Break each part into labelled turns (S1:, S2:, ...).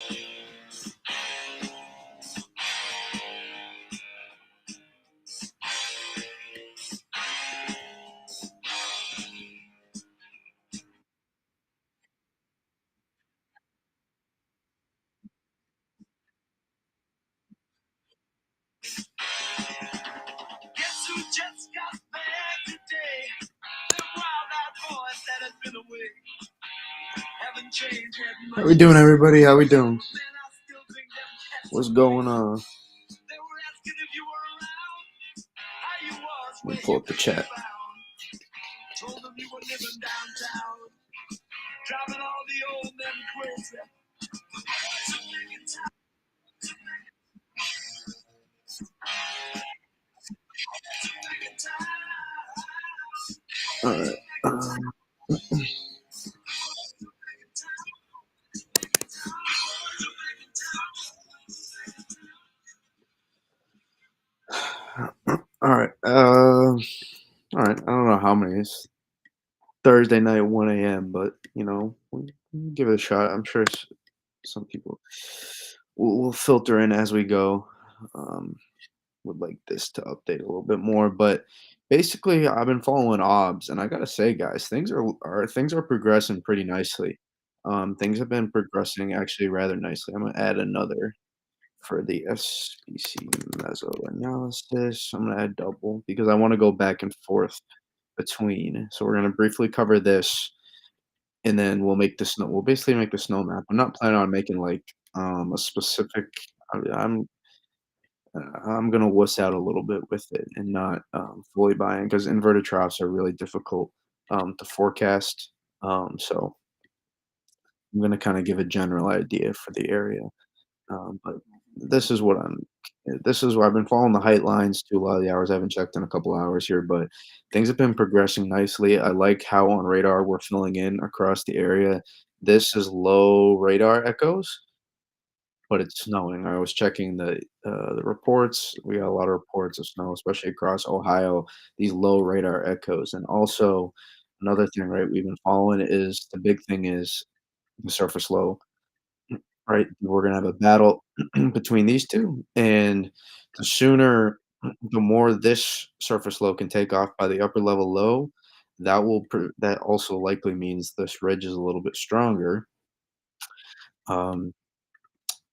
S1: Guess who just got back today? Them wild-eyed boys that had been away. Haven't changed, had much. How we doing, everybody? How we doing? Man, I still think them cats What's going on? They were asking if you were around. How you was, Let me pull up the chat. Told them you were living downtown. Driving all the old men crazy. All right. All right. All right. I don't know how many. It's Thursday night, 1 a.m., but, we'll give it a shot. I'm sure some people will filter in as we go. Um, would like this to update a little bit more, but basically, I've been following OBS, and I gotta say, guys, things are progressing pretty nicely. Things have been progressing actually rather nicely. I'm gonna add another for the SBC meso analysis. I'm gonna add double because I want to go back and forth between. So we're gonna briefly cover this, and then we'll make the snow. We'll basically make the snow map. I'm not planning on making like a specific. I'm I'm gonna wuss out a little bit with it and not fully buy in because inverted troughs are really difficult to forecast. So I'm gonna kind of give a general idea for the area. But this is what I'm. This is where I've been following the height lines to a lot of the hours. I haven't checked in a couple of hours here, but things have been progressing nicely. I like how on radar we're filling in across the area. This is low radar echoes, but it's snowing. I was checking the reports. We got a lot of reports of snow, especially across Ohio. These low radar echoes, and also another thing, right? We've been following is the big thing is the surface low, right? We're gonna have a battle between these two, and the sooner, the more this surface low can take off by the upper level low, that also likely means this ridge is a little bit stronger. Um,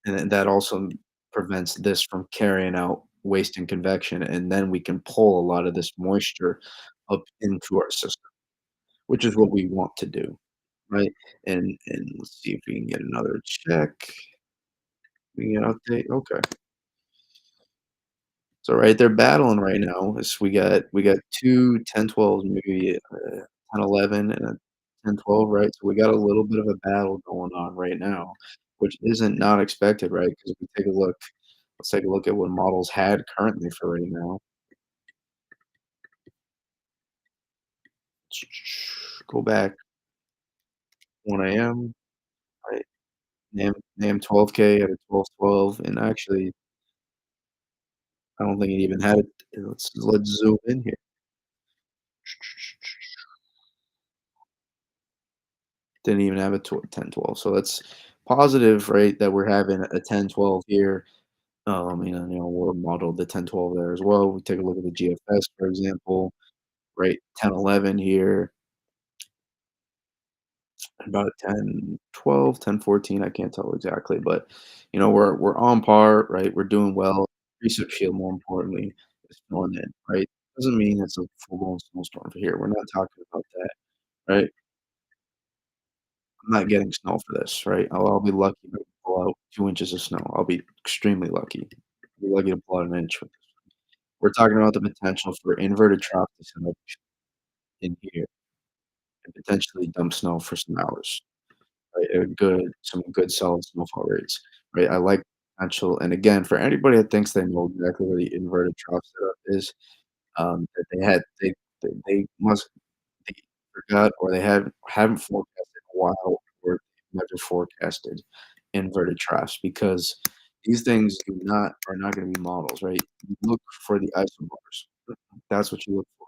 S1: and then that also prevents this from carrying out wasting convection, and then we can pull a lot of this moisture up into our system, which is what we want to do, right? And let's see if we can get another check. We can update. Okay. So right, they're battling right now. We got two 10-12s, maybe 10-11 and a 10-12, right? So we got a little bit of a battle going on right now, which isn't not expected, right? Because if we take a look, let's take a look at what models had currently for right now. Go back 1 a.m., right? Name 12K at a 12-12, and actually, I don't think it even had it. Let's zoom in here. Didn't even have a 10-12. So that's positive, right, that we're having a 10-12 here. We're modeled the 10-12 there as well. We take a look at the GFS, for example, right, 10-11 here, about a 10-12, 10-14. I can't tell exactly, but we're on par, right? We're doing well. Research field, more importantly, is filling in, right? Doesn't mean it's a full-blown snowstorm for here. We're not talking about that, right? I'm not getting snow for this, right? I'll be lucky to pull out 2 inches of snow. I'll be extremely lucky. I'll be lucky to pull out an inch with this. We're talking about the potential for inverted trough to set up in here and potentially dump snow for some hours, right? Some good solid snowfall rates, right? I like potential, and again, for anybody that thinks they know exactly where the inverted trough setup is, that they must they forgot or they haven't forecasted in a while or never forecasted inverted troughs because these things are not gonna be models, right? You look for the isobars. That's what you look for,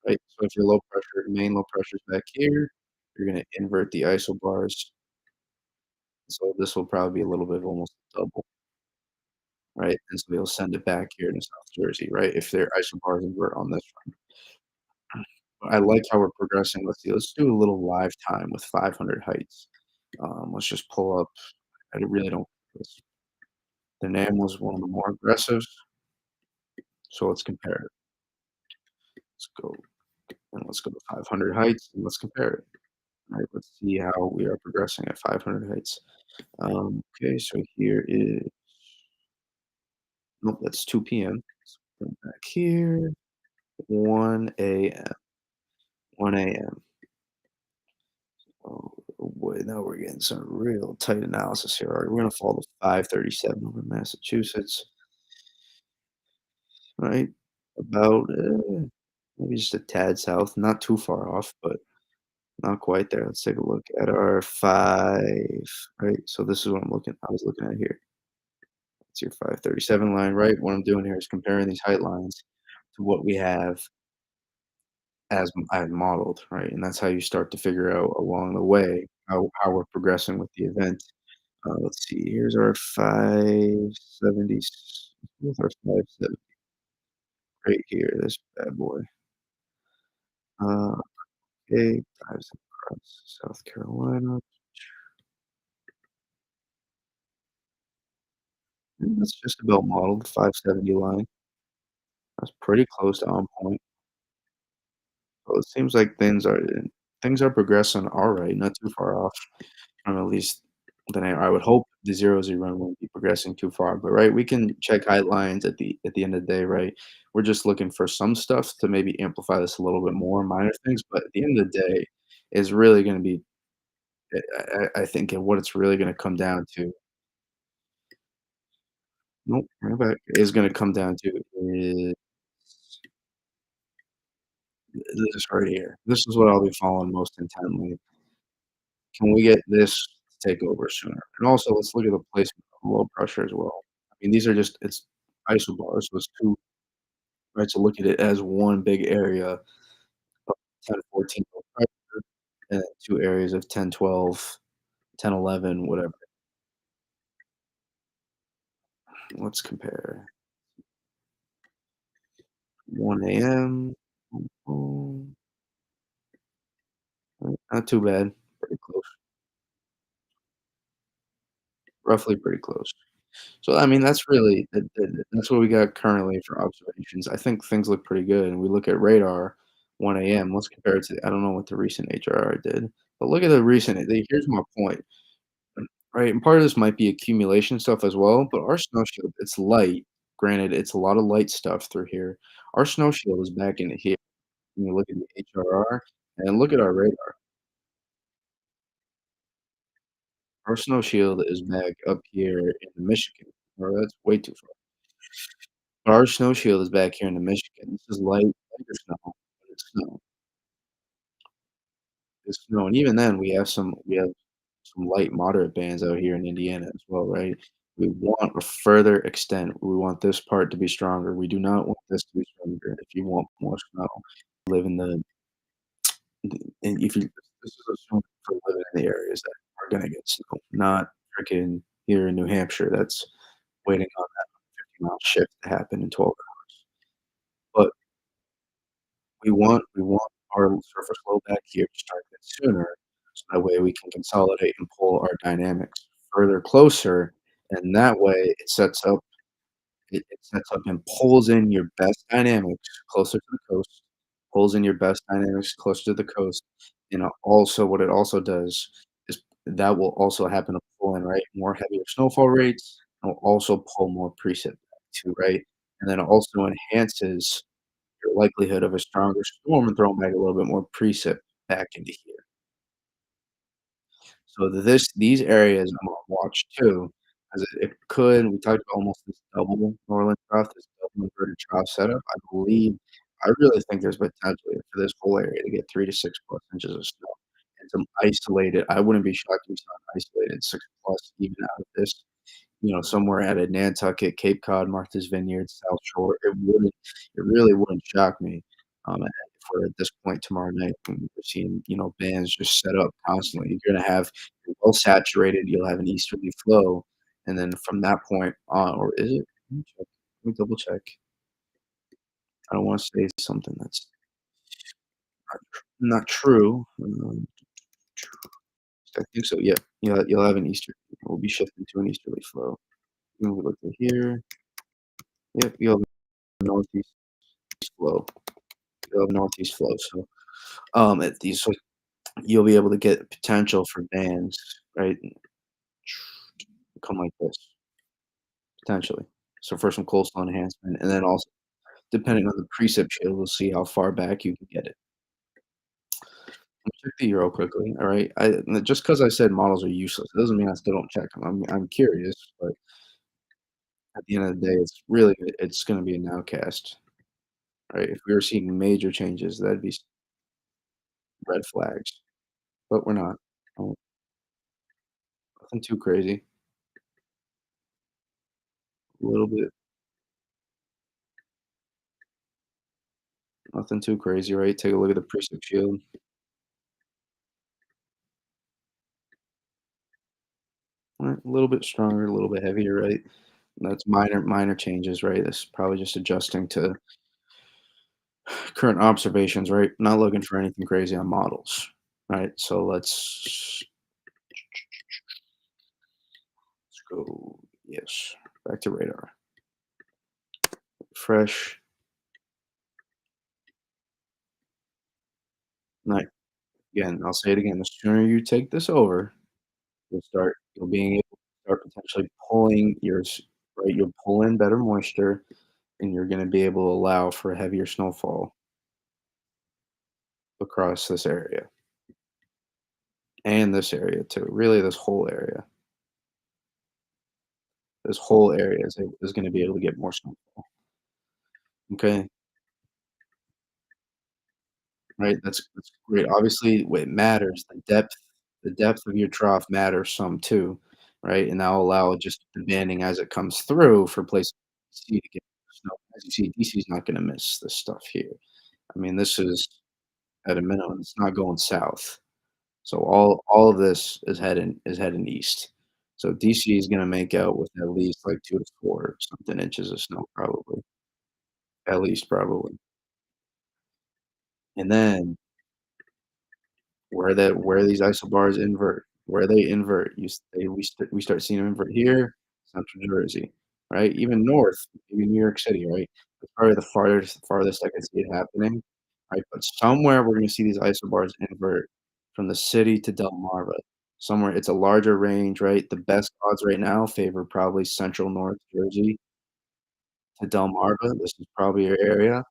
S1: right? So if your main low pressure is back here, you're gonna invert the isobars So this will probably be a little bit almost double, right? And so they'll send it back here to South Jersey, right? If their isobars invert on this one. I like how we're progressing. Let's do a little live time with 500 heights. Let's just pull up. I really don't. The NAM was one of the more aggressive, so let's compare it. Let's go and let's go to 500 heights and let's compare it. Right, let's see how we are progressing at 500 heights. Okay, so here is nope, that's 2 p.m. Go back here, 1 a.m. 1 a.m. Oh, boy, now we're getting some real tight analysis here. All right, we're gonna fall to 537 over Massachusetts, right? About maybe just a tad south, not too far off, but not quite there. Let's take a look at our five. Right, so this is what I was looking at here. It's your 537 line, right? What I'm doing here is comparing these height lines to what we have as I had modeled, right? And that's how you start to figure out along the way how we're progressing with the event. Let's see. Here's our 570. Here's our 570 right here. This bad boy. Uh, okay, dives across South Carolina. And that's just about modeled 570 line. That's pretty close to on point. So it seems like things are progressing all right, not too far off. At least then I would hope the 0Z run won't be progressing too far, but, right, we can check height lines at the end of the day, right? We're just looking for some stuff to maybe amplify this a little bit more, minor things, but at the end of the day, is really gonna be I think what it's really gonna come down to nope, right back, is gonna come down to is this right here. This is what I'll be following most intently. Can we get this to take over sooner? And also, let's look at the placement of low pressure as well. I mean, these are just it's isobars, so it's 2 right, so look at it as one big area of 10, 14 low pressure, and then 2 areas of 10, 12, 10, 11, whatever. Let's compare 1 AM, not too bad, pretty close, roughly pretty close. So, I mean, that's really that's what we got currently for observations. I think things look pretty good, and we look at radar, 1 AM, let's compare it to I don't know what the recent HRR did, but look at the recent here's my point, right, and part of this might be accumulation stuff as well, but our snow shield, it's light, granted, it's a lot of light stuff through here. Our snow shield is back into here. When you look at the HRR and look at our radar, our snow shield is back up here in Michigan, or that's way too far. Our snow shield is back here in the Michigan. This is lighter snow, but it's snow. It's snow, and even then, we have some light moderate bands out here in Indiana as well, right? We want a further extent. We want this part to be stronger. We do not want this to be stronger if you want more snow. Live in and if you this is assuming for living in the areas that are gonna get snow, not freaking here in New Hampshire that's waiting on that 50-mile shift to happen in 12 hours. But we want our surface flow back here to start a bit sooner, so that way we can consolidate and pull our dynamics further closer, and that way it sets up and pulls in your best dynamics closer to the coast, pulls in your best dynamics closer to the coast, and also what it also does is that will also happen to pull in, right, more heavier snowfall rates, and will also pull more precip back too, right? And then it also enhances your likelihood of a stronger storm and throwing back a little bit more precip back into here. So these areas I'm on watch too, as it could we talked about almost this double Norland trough, this double inverted trough setup. I really think there's potential here for this whole area to get 3 to 6 plus inches of snow and some isolated I wouldn't be shocked if we saw an isolated 6 plus even out of this, somewhere at a Nantucket, Cape Cod, Martha's Vineyard, South Shore. It really wouldn't shock me, if for at this point tomorrow night when we're seeing, bands just set up constantly. You're gonna have you're well saturated, you'll have an easterly flow, and then from that point on, or is it? Let me check. Let me double check. I don't wanna say something that's not true. I think so, yeah. You'll have an easter we'll be shifting to an easterly flow. Let me look at here. Yep, you'll have a northeast flow. You'll have a northeast flow, so, at these so you'll be able to get potential for bands, right, come like this, potentially. So for some coastal enhancement, and then also, depending on the precip shield, we'll see how far back you can get it. Let me check the Euro quickly, alright? Just 'cause I said models are useless, it doesn't mean I still don't check them. I'm curious, but at the end of the day, it's gonna be a nowcast, right? If we were seeing major changes, that'd be red flags, but we're not. Oh, nothing too crazy. A little bit nothing too crazy, right? Take a look at the precip shield. Right, a little bit stronger, a little bit heavier, right? That's minor changes, right? That's probably just adjusting to current observations, right? Not looking for anything crazy on models, right? So let's go. Yes, back to radar. Fresh. Night. Again, I'll say it again. The sooner you take this over, you'll being able to start potentially pulling right. You'll pull in better moisture, and you're going to be able to allow for heavier snowfall across this area and this area too. Really, this whole area. This whole area is going to be able to get more snowfall. Okay, right? That's great. Obviously, what matters, the depth of your trough matters some too, right? And that'll allow just the banding as it comes through for places like DC to get snow. As you see, DC is not going to miss this stuff here. I mean, this is at a minimum, it's not going south. So all of this is heading east. So DC is gonna make out with at least like 2 to 4 something inches of snow probably, at least probably. And then where these isobars invert, where they invert, we start seeing them invert here, Central Jersey, right? Even north, even New York City, right? That's probably the farthest I could see it happening, right? But somewhere we're gonna see these isobars invert from the city to Delmarva. Somewhere it's a larger range, right? The best odds right now favor probably Central North Jersey to Delmarva. This is probably your area.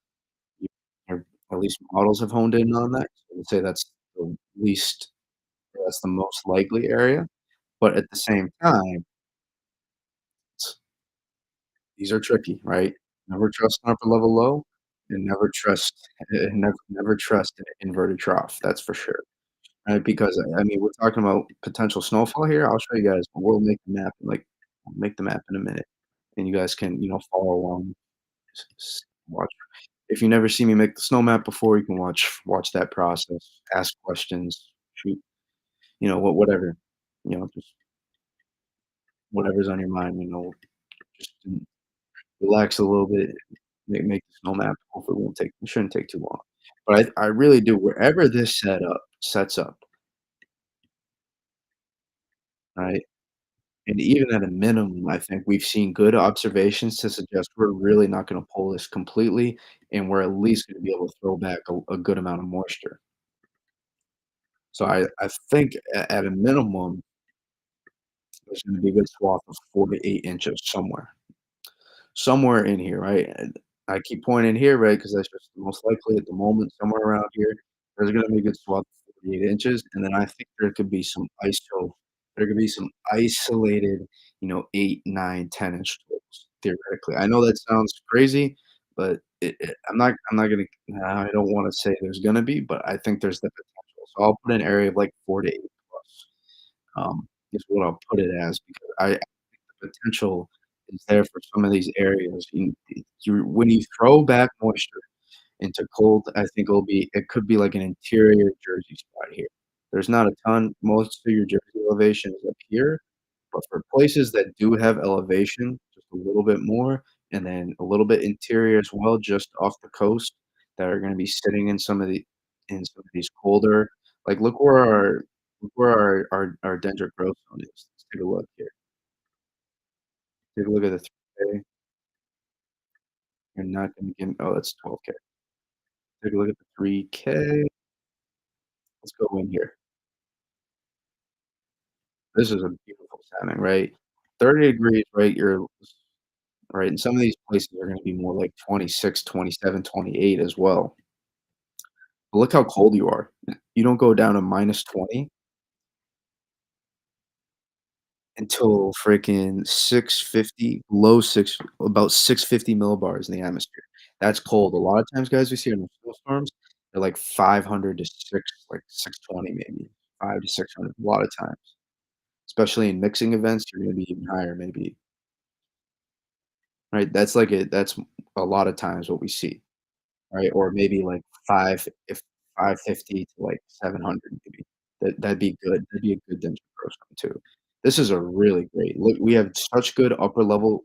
S1: You or at least models have honed in on that. So I would say the least that's the most likely area, but at the same time, s these are tricky, right? Never trust an upper level low, and never trust never trust an inverted trough, that's for sure, right? Because, I mean, we're talking about potential snowfall here, I'll show you guys, but I'll make the map in a minute, and you guys can, follow along, watch. If you never see me make the snow map before, you can watch that process, ask questions, shoot, whatever, just whatever's on your mind, just relax a little bit, make the snow map. Hopefully, it shouldn't take too long. But I really do. Wherever this sets up, right, and even at a minimum, I think we've seen good observations to suggest we're really not going to pull this completely, and we're at least going to be able to throw back a good amount of moisture. So I think at a minimum, there's going to be a good swath of 4 to 8 inches somewhere in here, right? And I keep pointing here, right, because that's just the most likely at the moment, somewhere around here. There's gonna be a good swath of 48 inches, and then I think there could be some isolated, 8, 9, 10-inch totals, theoretically. I know that sounds crazy, but I'm not gonna I don't wanna say there's gonna be, but I think there's the potential. So I'll put an area of, like, 4 to 8 plus, is what I'll put it as because the potential is there for some of these areas. When you throw back moisture into cold, I think it could be like an interior Jersey spot here. There's not a ton, most of your Jersey elevation is up here, but for places that do have elevation, just a little bit more, and then a little bit interior as well, just off the coast, that are gonna be sitting in some of these colder look where our dendritic growth zone is. Let's take a look here. Take a look at the 3K. You're not gonna get oh, that's 12K. Take a look at the 3K. Let's go in here. This is a beautiful setting, right? 30 degrees, right? You're right, and some of these places are gonna be more like 26, 27, 28 as well. But look how cold you are. You don't go down to -20 until freaking 650, low 6 about 650 millibars in the atmosphere. That's cold. A lot of times, guys, we see in the snowstorms, they're like 500 to 620 maybe, 5 to 600 a lot of times. Especially in mixing events, you're gonna be even higher maybe, right? That's a lot of times what we see, right? Or maybe like 550 to like 700 maybe. That'd be good. That'd be a good density program too. This is a really great look, we have such good upper level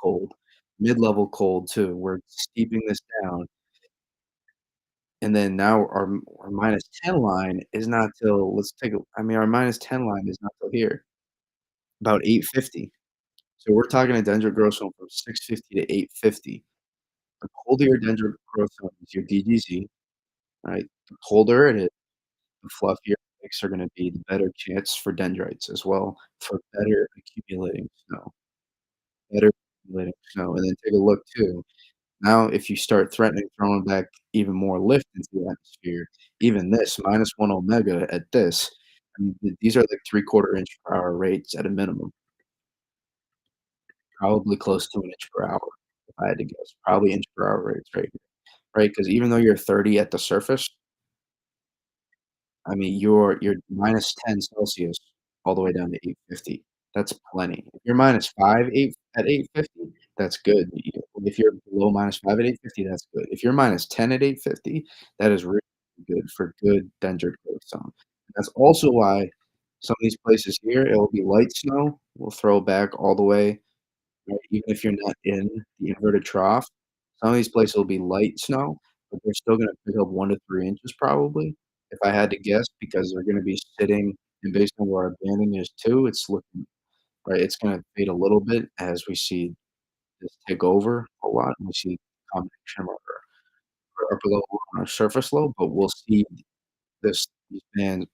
S1: cold, mid-level cold too. We're steeping this down, and then now our -10 line is not till let's take a I mean, our -10 line is not till here, about 850. So we're talking a dendritic growth zone from 650 to 850. The colder your dendritic growth zone is your DGZ, right? The colder it is, the fluffier flakes are gonna be, the better chance for dendrites as well, for better accumulating snow, and then take a look too. Now if you start threatening throwing back even more lift into the atmosphere, even this -1 omega at this, I mean, these are like 3/4 inch per hour rates at a minimum, probably close to an inch per hour, if I had to guess, probably inch per hour rates right here, right? Because even though you're 30 at the surface, I mean, you're -10 Celsius all the way down to 850. That's plenty. If you're -5, 8 at 850, that's good. If you're below -5 at 850, that's good. If you're -10 at 850, that is really good for good dendritic growth zone. That's also why some of these places here, it will be light snow, will throw back all the way, right, even if you're not in the inverted trough. Some of these places will be light snow, but they're still gonna pick up 1 to 3 inches probably, if I had to guess, because they're gonna be sitting and based on where our banding is too, it's looking right, it's gonna fade a little bit as we see this take over a lot, and we see combination of our upper level and our surface low, but we'll see these bands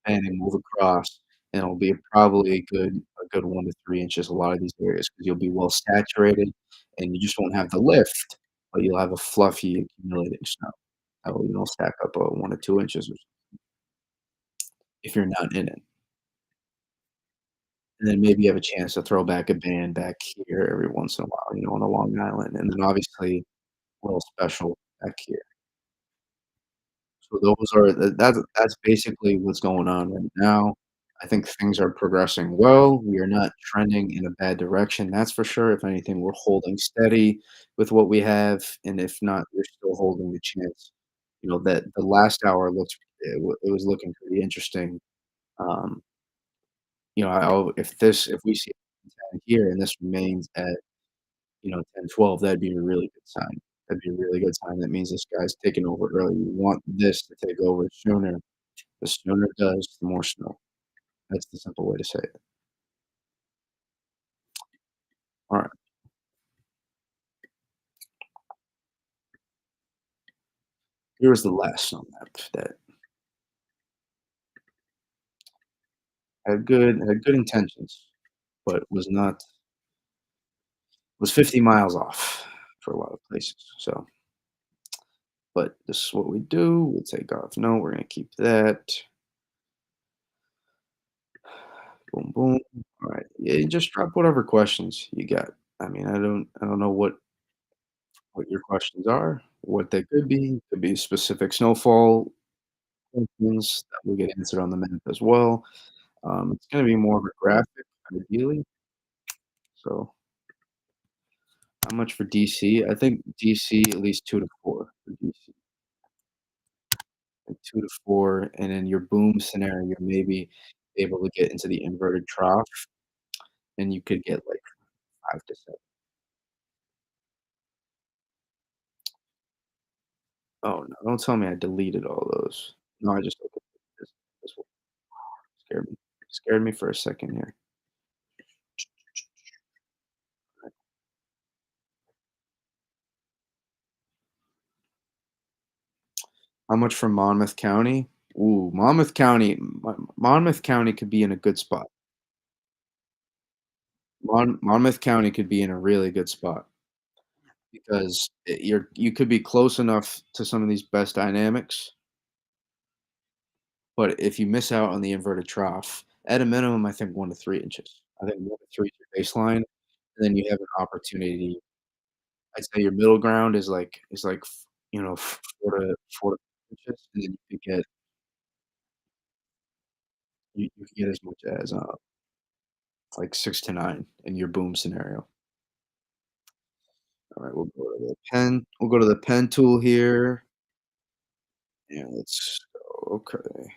S1: expanding, move across, and it'll be probably a good 1 to 3 inches a lot of these areas because 'cause you'll be well saturated, and you just won't have the lift, but you'll have a fluffy accumulating snow that will, stack up, 1 to 2 inches or if you're not in it. And then maybe you have a chance to throw back a band back here every once in a while, on a Long Island, and then obviously a little special back here. So those are that's basically what's going on right now. I think things are progressing well. We are not trending in a bad direction, that's for sure. If anything, we're holding steady with what we have, and if not, we're still holding the chance. That the last hour it was looking pretty interesting. Um, if we see 10 here and this remains at 10, 12, that'd be a really good sign. That'd be a really good sign. That means this guy's taking over early. We want this to take over sooner. The sooner it does, the more snow. That's the simple way to say it. All right. Here was the last snow map that had good intentions, but was 50 miles off for a lot of places. So, but this is what we do. We take off. No, we're gonna keep that. Boom, boom. All right. Yeah, just drop whatever questions you got. I mean, I don't know what your questions are, what they could be. Could be specific snowfall questions that will get answered on the map as well. It's going to be more of a graphic, ideally. So How much for DC? I think DC at least 2 to 4 for DC, like 2 to 4, and in your boom scenario, you're maybe able to get into the inverted trough, and you could get, like, 5 to 7. Oh, no, don't tell me I deleted all those. No, I just opened this one scared me. Scared me for a second here. How much for Monmouth County? Ooh, Monmouth County could be in a good spot. Monmouth County could be in a really good spot because you could be close enough to some of these best dynamics, but if you miss out on the inverted trough, at a minimum, I think 1 to 3 inches. I think 1 to 3 is your baseline, and then you have an opportunity. I'd say your middle ground is like, 4 to inches, and then you could get as much as, like 6 to 9 in your boom scenario. Alright, we'll go to the pen tool here. Yeah, let's go, okay.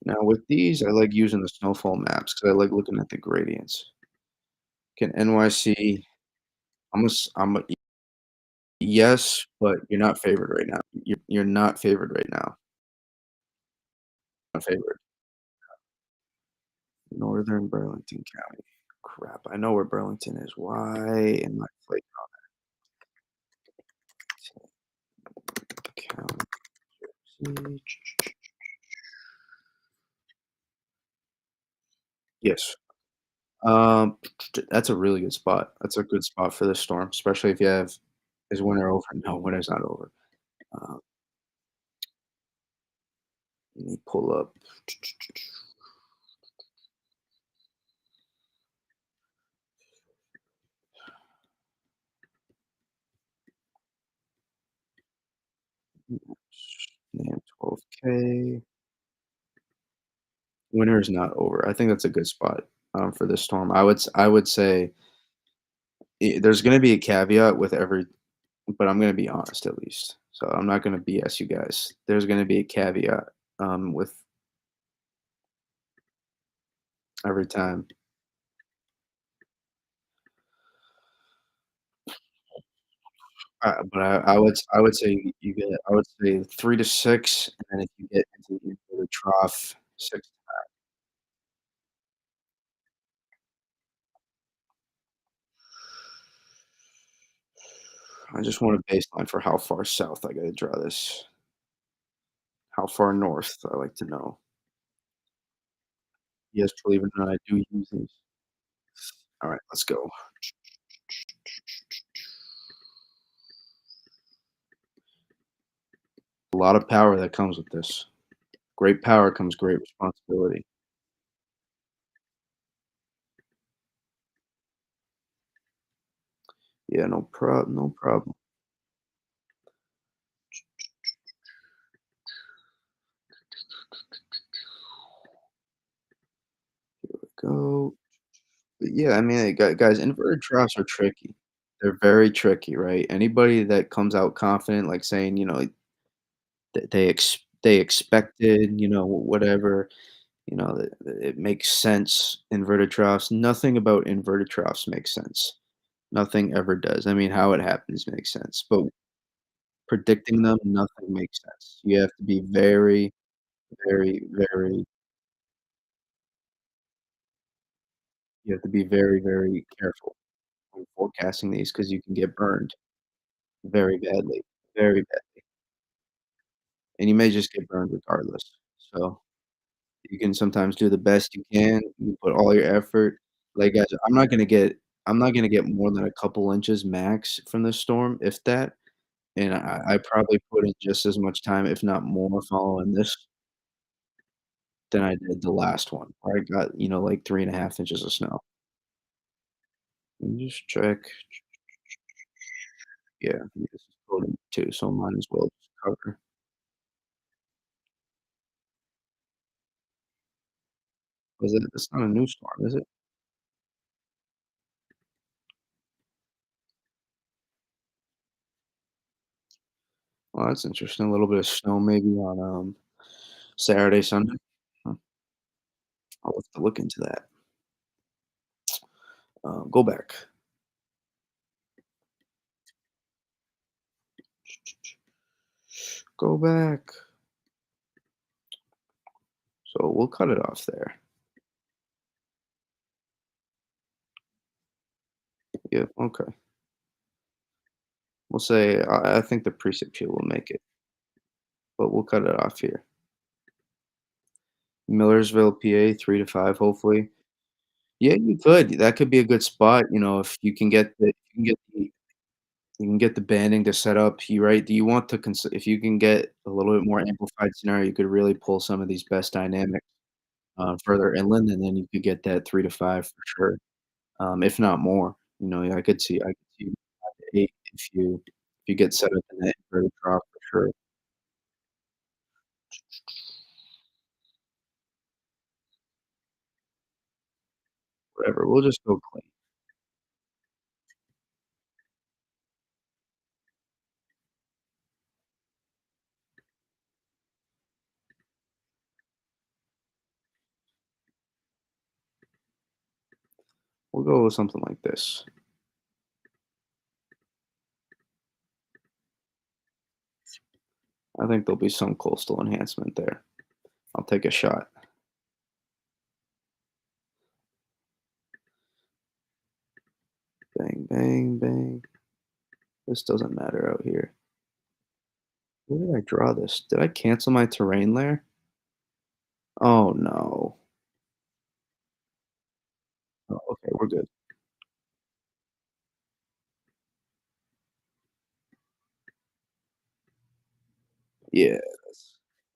S1: Now with these, I like using the snowfall maps because I like looking at the gradients. Can NYC I'm a yes, but you're not favored right now. You're not favored right now. Not favored. Northern Burlington County. Crap, I know where Burlington is. Why am I like county? Yes. That's a really good spot. That's a good spot for this storm, especially if you have is winter over? No, winter's not over. Um, Let me pull up 12K. Winter is not over. I think that's a good spot, for this storm. I would say there's going to be a caveat with every, but I'm going to be honest at least. So I'm not going to BS you guys. There's going to be a caveat, with every time. But I would say you get I would say 3 to 6, and then if you get into the trough, 6. I just want a baseline for how far south I gotta draw this. How far north, I like to know. Yes, believe it or not, I do use these. Alright, let's go. A lot of power that comes with this. Great power comes great responsibility. Yeah, no problem. Go. But yeah, I mean, guys, inverted troughs are tricky. They're very tricky, right? Anybody that comes out confident, like saying, they expected, whatever, that it makes sense, inverted troughs. Nothing about inverted troughs makes sense. Nothing ever does. I mean, how it happens makes sense, but predicting them, nothing makes sense. You have to be very, very, very you have to be very, very careful when forecasting these because you can get burned very badly, very bad, and you may just get burned regardless. So you can sometimes do the best you can, you put all your effort. Like, guys, I'm not gonna get more than a couple inches max from this storm, if that, and I probably put in just as much time, if not more, following this than I did the last one, where I got, like 3.5 inches of snow. Let me just check. Yeah, this is coded too, so might as well just cover. Was it It's not a new storm, is it? Well, that's interesting. A little bit of snow maybe on Saturday, Sunday. Huh, I'll have to look into that. Go back. Go back. So we'll cut it off there. Yeah. Okay. We'll say I think the preset here will make it, but we'll cut it off here. Millersville, PA, 3 to 5, hopefully. Yeah, you could. That could be a good spot. If you can get the banding to set up. You right. Do you want to if you can get a little bit more amplified scenario, you could really pull some of these best dynamics further inland, and then you could get that 3 to 5 for sure. If not more. Yeah, I could see 5 to 8 if you get set up in that inverted drop for sure. Whatever. We'll just go clean. We'll go with something like this. I think there'll be some coastal enhancement there. I'll take a shot. Bang, bang, bang. This doesn't matter out here. Where did I draw this? Did I cancel my terrain layer? Oh, no. Oh, okay, we're good. Yeah,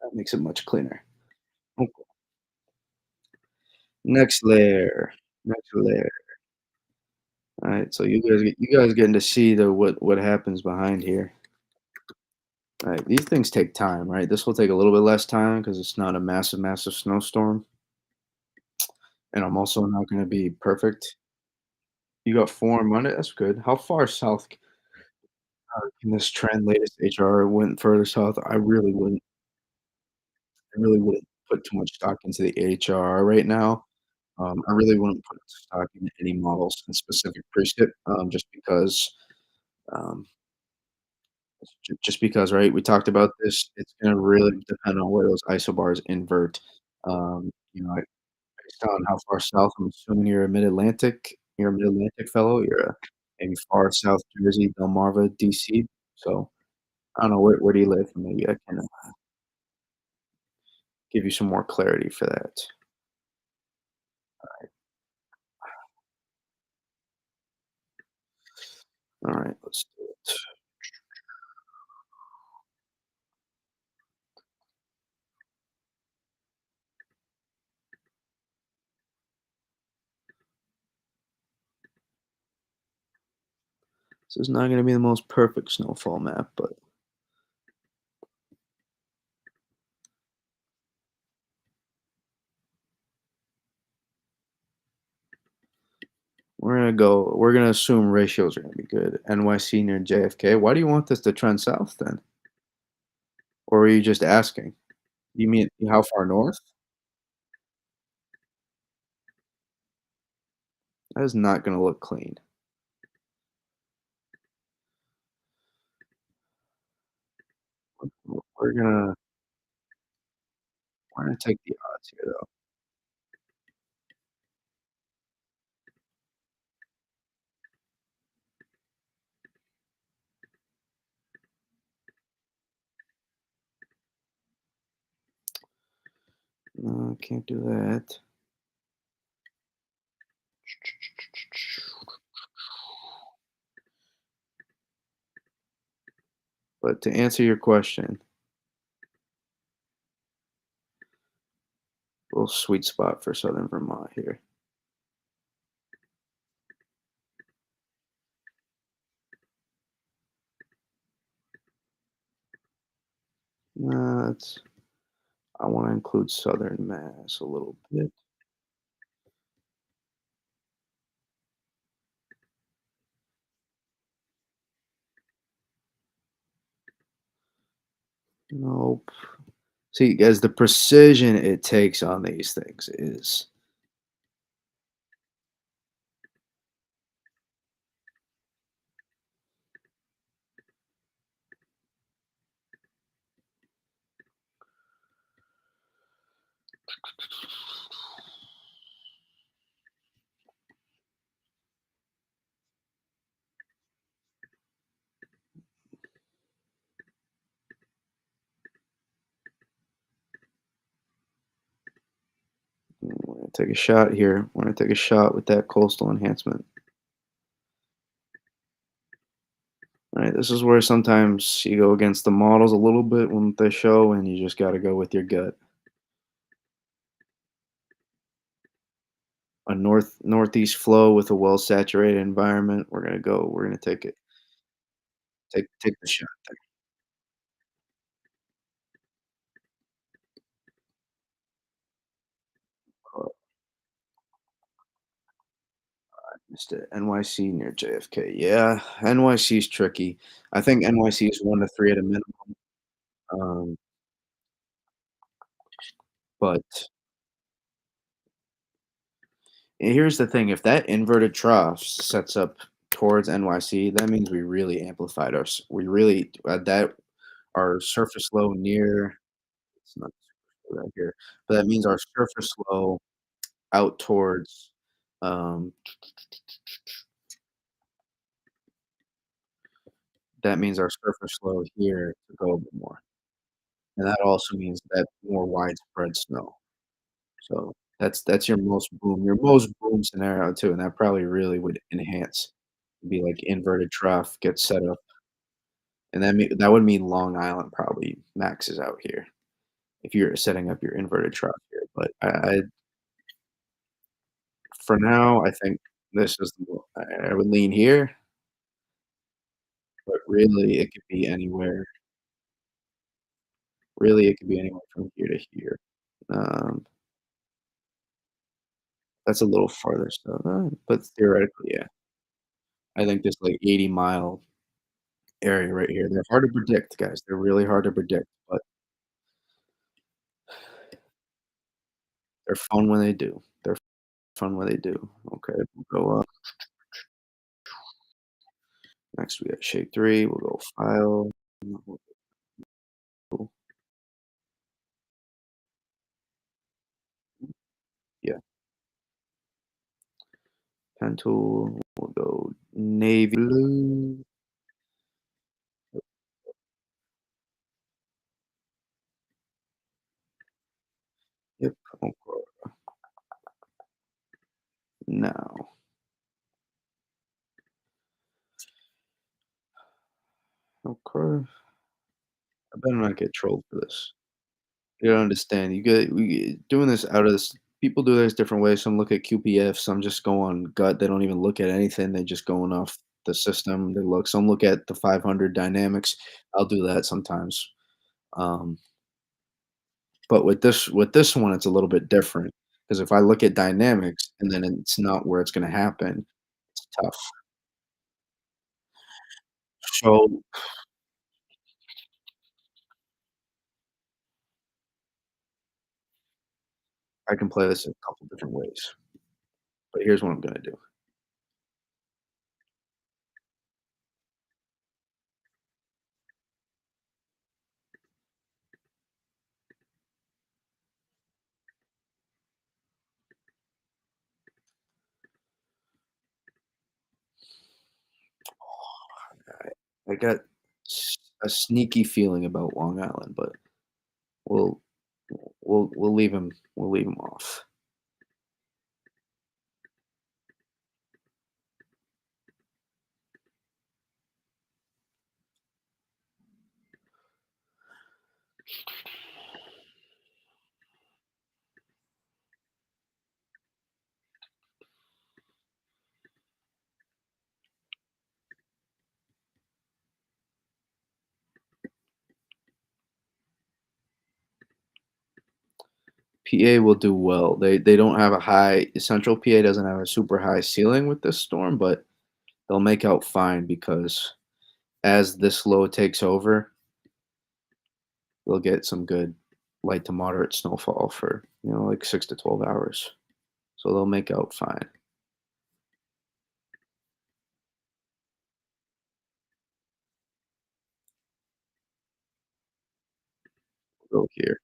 S1: that makes it much cleaner. Okay. Next layer. Next layer. Alright, so you guys getting to see the what happens behind here. Alright, these things take time, right? This will take a little bit less time because it's not a massive, massive snowstorm, and I'm also not gonna be perfect. You got 4 on Monday? That's good. How far south can this trend latest HR went further south? I really wouldn't put too much stock into the HRR right now. I really wouldn't put stock in any models in specific precip, um, just because, right? We talked about this. It's gonna really depend on where those isobars invert. Based on how far south, I'm assuming you're a Mid-Atlantic. You're a Mid-Atlantic fellow. You're maybe far south Jersey, Delmarva, DC. So I don't know where do you live? Maybe I can give you some more clarity for that. All right, let's do it. This is not going to be the most perfect snowfall map, but we're gonna assume ratios are gonna be good. NYC near JFK. Why do you want this to trend south then? Or are you just asking? You mean how far north? That is not gonna look clean. We're gonna we're gonna take the odds here though. No, can't do that. But to answer your question, little sweet spot for Southern Vermont here. It's I want to include Southern Mass a little bit. Nope. See, guys, the precision it takes on these things is we're gonna take a shot here. We're gonna take a shot with that coastal enhancement. All right, this is where sometimes you go against the models a little bit when they show, and you just got to go with your gut. A northeast flow with a well saturated environment. We're gonna go. We're gonna take it. Take the shot. Uh, Missed it. NYC near JFK. Yeah, NYC is tricky. I think NYC is 1 to 3 at a minimum. Um, but here's the thing: if that inverted trough sets up towards NYC, that means we really amplified our. We really that our surface low near. It's not right here, but that means our surface low out towards. Um, that means our surface low here to go a bit more, and that also means that more widespread snow. So that's your most boom scenario too, and that probably really would enhance, be like inverted trough gets set up, and that would mean Long Island probably maxes out here if you're setting up your inverted trough here. But for now, I think this is I would lean here, but really it could be anywhere. Really, it could be anywhere from here to here. Um, that's a little farther, so, but theoretically, yeah. I think this like 80-mile area right here. They're hard to predict, guys. They're really hard to predict, but they're fun when they do. They're fun when they do. Okay, we'll go up. Next, we got shape 3. We'll go file. We'll go- Yeah, pen tool. We'll go navy blue. Yep. Okay. Now, okay. I better not get trolled for this. You don't understand. You get we doing this out of this. People do this different ways. Some look at QPF. Some just go on gut. They don't even look at anything. They just going off the system. They look. Some look at the 500 dynamics. I'll do that sometimes. Um, but with this one, it's a little bit different because if I look at dynamics and then it's not where it's going to happen, it's tough. So I can play this a couple different ways. But here's what I'm going to do. I got a sneaky feeling about Long Island, but we'll we'll leave him off. PA will do well. They don't have a high Central PA doesn't have a super high ceiling with this storm, but they'll make out fine because as this low takes over, they'll get some good light to moderate snowfall for, like 6 to 12 hours. So they'll make out fine. Go here,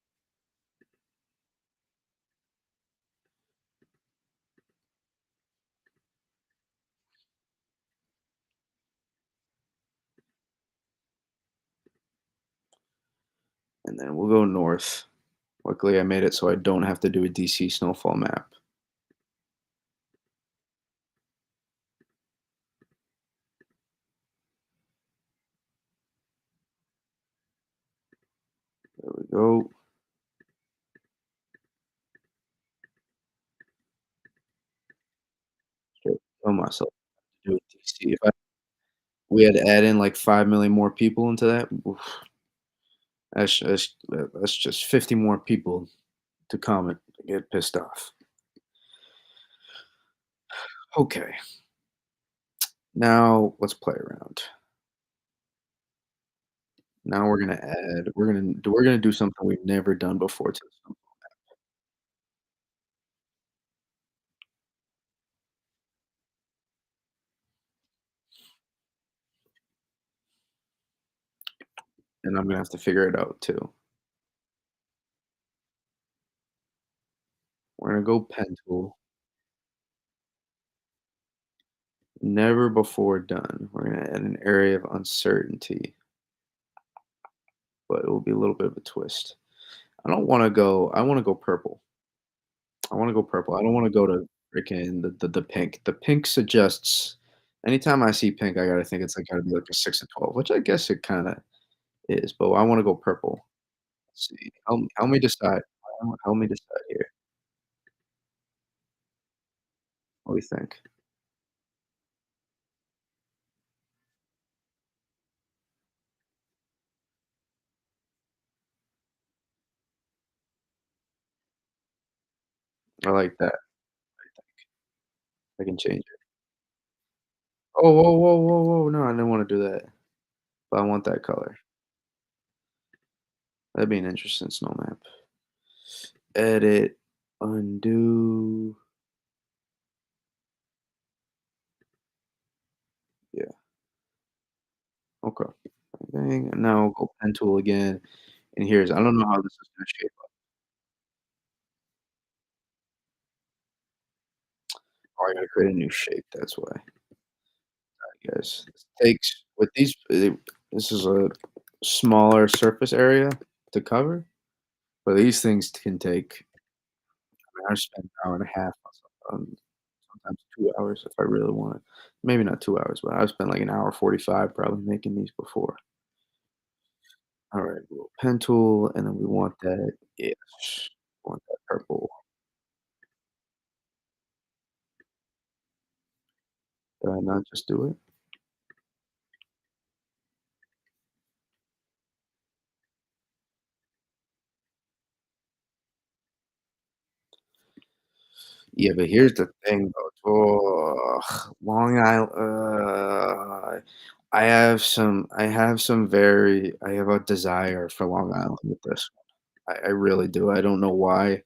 S1: and then we'll go north. Luckily, I made it so I don't have to do a DC snowfall map. There we go. Should tell myself to do a DC. If we had to add in like 5 million more people into that, oof, that's just 50 more people to comment to get pissed off. Okay, now let's play around. Now we're gonna do something we've never done before to this. And I'm gonna have to figure it out too. We're gonna go pen tool. Never before done. We're gonna add an area of uncertainty, but it will be a little bit of a twist. I wanna go purple. I wanna go purple. I don't wanna go to freaking the pink. The pink suggests anytime I see pink, I gotta think it's like gotta be like a 6 to 12, which I guess it kinda is, but I wanna go purple. Let's see. Help me decide. Help me decide here. What do you think? I like that. I can change it. Oh, whoa, whoa, whoa, whoa, no, I didn't wanna do that, but I want that color. That'd be an interesting snow map. Edit, undo. Yeah, okay. Bang, and now go pen tool again, and here's I don't know how this is gonna shape up. Oh, I gotta create a new shape, that's why. Guys, this takes with these this is a smaller surface area to cover, but these things can take I spend an hour and a half on sometimes 2 hours if I really want it. Maybe not 2 hours, but I've spent like an hour 45 probably making these before. Alright, little pen tool, and then we want that ish. Want that purple. Did I not just do it? Yeah, but here's the thing though. Ugh, Long Island. I have a desire for Long Island with this one. I really do. I don't know why.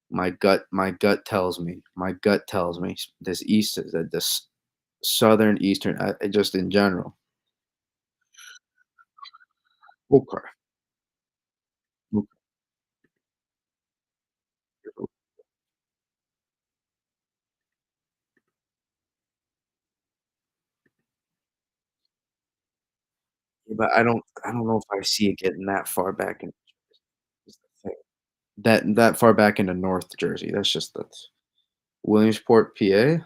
S1: My gut tells me this east is that this southern eastern. I just in general. Okay. Okay. Yeah, but I don't know if I see it getting that far back in is the thing. That far back into North Jersey. That's Williamsport, PA.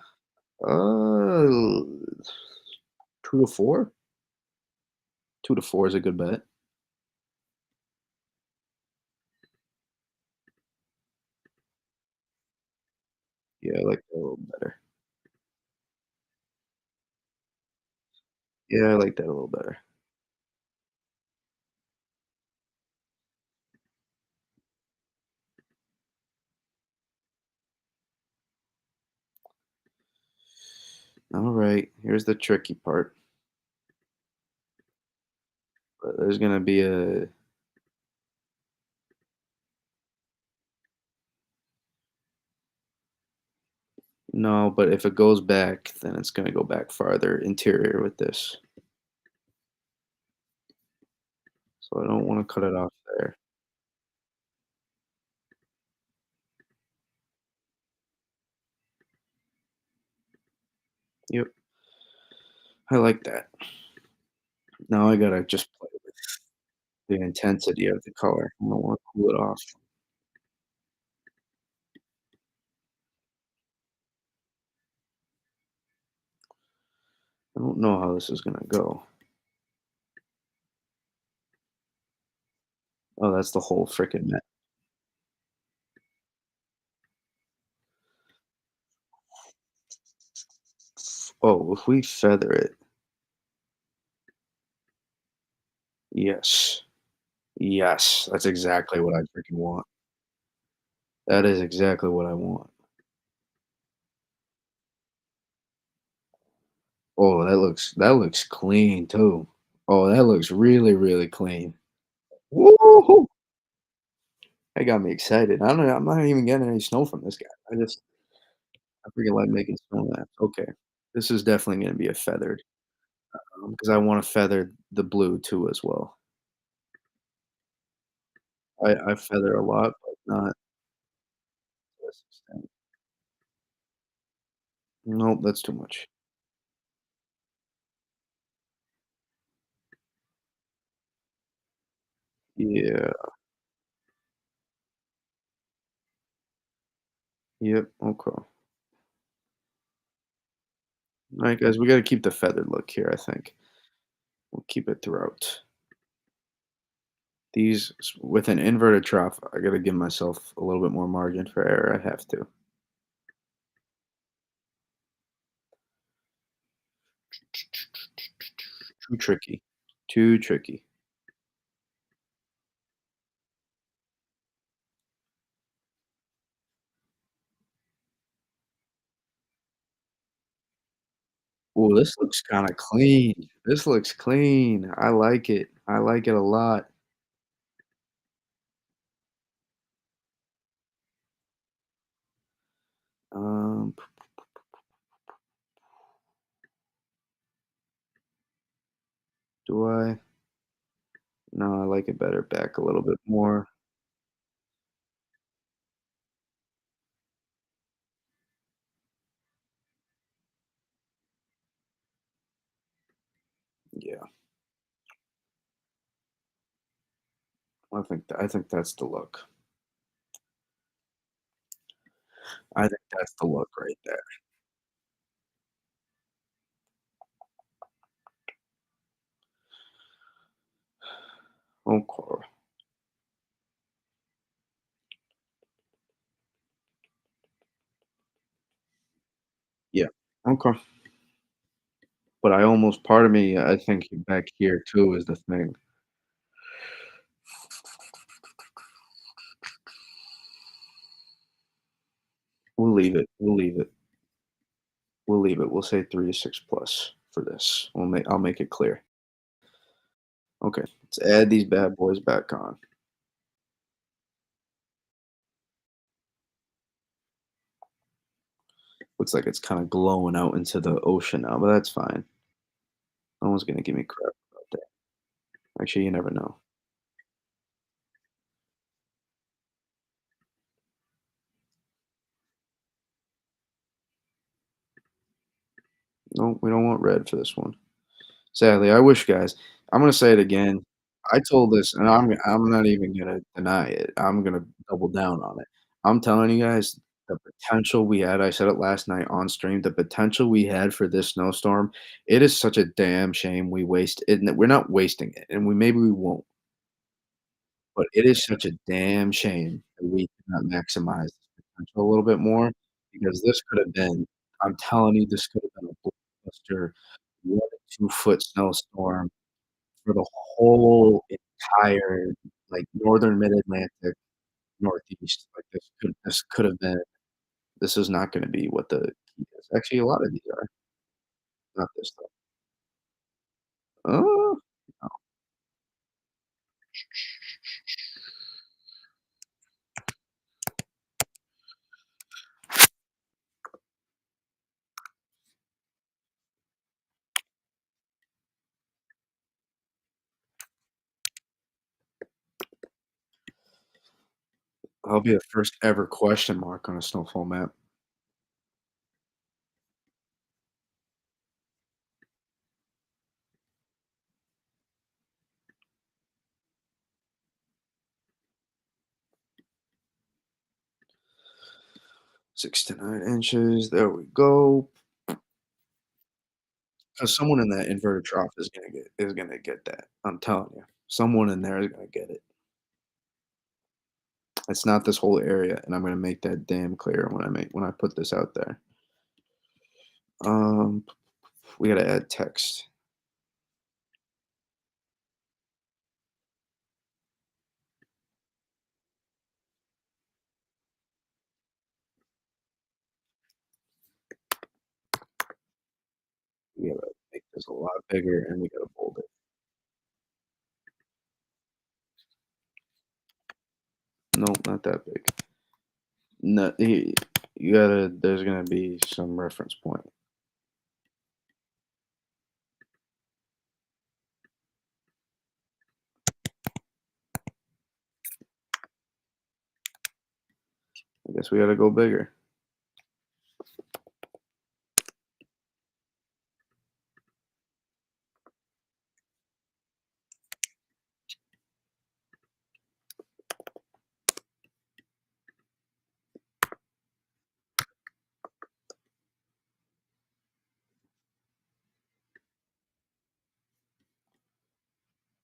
S1: 2 to 4? 2 to 4 is a good bet. Yeah, I like that a little better. Yeah, I like that a little better. Alright, here's the tricky part. But there's gonna be a No, but if it goes back, then it's gonna go back farther interior with this. So I don't wanna cut it off there. Yep, I like that. Now I gotta just play with the intensity of the color. I don't wanna cool it off. I don't know how this is gonna go. Oh, that's the whole fricking net. Oh, if we feather it, yes. Yes, that's exactly what I freaking want. That is exactly what I want. Oh, that looks clean too. Oh, that looks really, really clean. Woo-hoo! That got me excited. I'm not even getting any snow from this guy. I freaking like making snow maps. Okay. This is definitely gonna be a feathered, because I wanna feather the blue too as well. I feather a lot, but not to this extent. Nope, that's too much. Yeah. Yep, okay. Alright, guys, we gotta keep the feathered look here, I think. We'll keep it throughout. With an inverted trough, I gotta give myself a little bit more margin for error, I have to. Too tricky. Too tricky. Ooh, this looks kinda clean. This looks clean. I like it. I like it a lot. Um, do I? No, I like it better back a little bit more. Yeah, I think that's the look. I think that's the look right there. Okay. Yeah. Okay. But I almost part of me, I think back here too is the thing. We'll leave it. We'll leave it. We'll leave it. We'll say 3 to 6 plus for this. I'll make it clear. Okay. Let's add these bad boys back on. Looks like it's kinda glowing out into the ocean now, but that's fine. No one's gonna give me crap about that. Actually, you never know. No, we don't want red for this one. Sadly, I wish, guys, I'm gonna say it again. I told this, and I'm not even gonna deny it. I'm gonna double down on it. I'm telling you guys, the potential we had, I said it last night on stream, the potential we had for this snowstorm, it is such a damn shame we waste it. We're not wasting it, and maybe we won't, but it is such a damn shame that we did not maximize this potential a little bit more because this could have been, I'm telling you, this could have been a blockbuster 1 to 2 foot snowstorm for the whole entire, like, northern mid-Atlantic, Northeast. Like, this could have been, this is not gonna be what the key is. Actually, a lot of these are, not this though. Oh, no. I'll be the first ever question mark on a snowfall map. 6 to 9 inches, there we go. 'Cause someone in that inverted trough is gonna get that, I'm telling you. Someone in there is gonna get it. It's not this whole area, and I'm gonna make that damn clear when I put this out there. Um, we gotta add text. We gotta make this a lot bigger, and we gotta bold it. Nope, not that big. No, you gotta there's gonna be some reference point. I guess we gotta go bigger.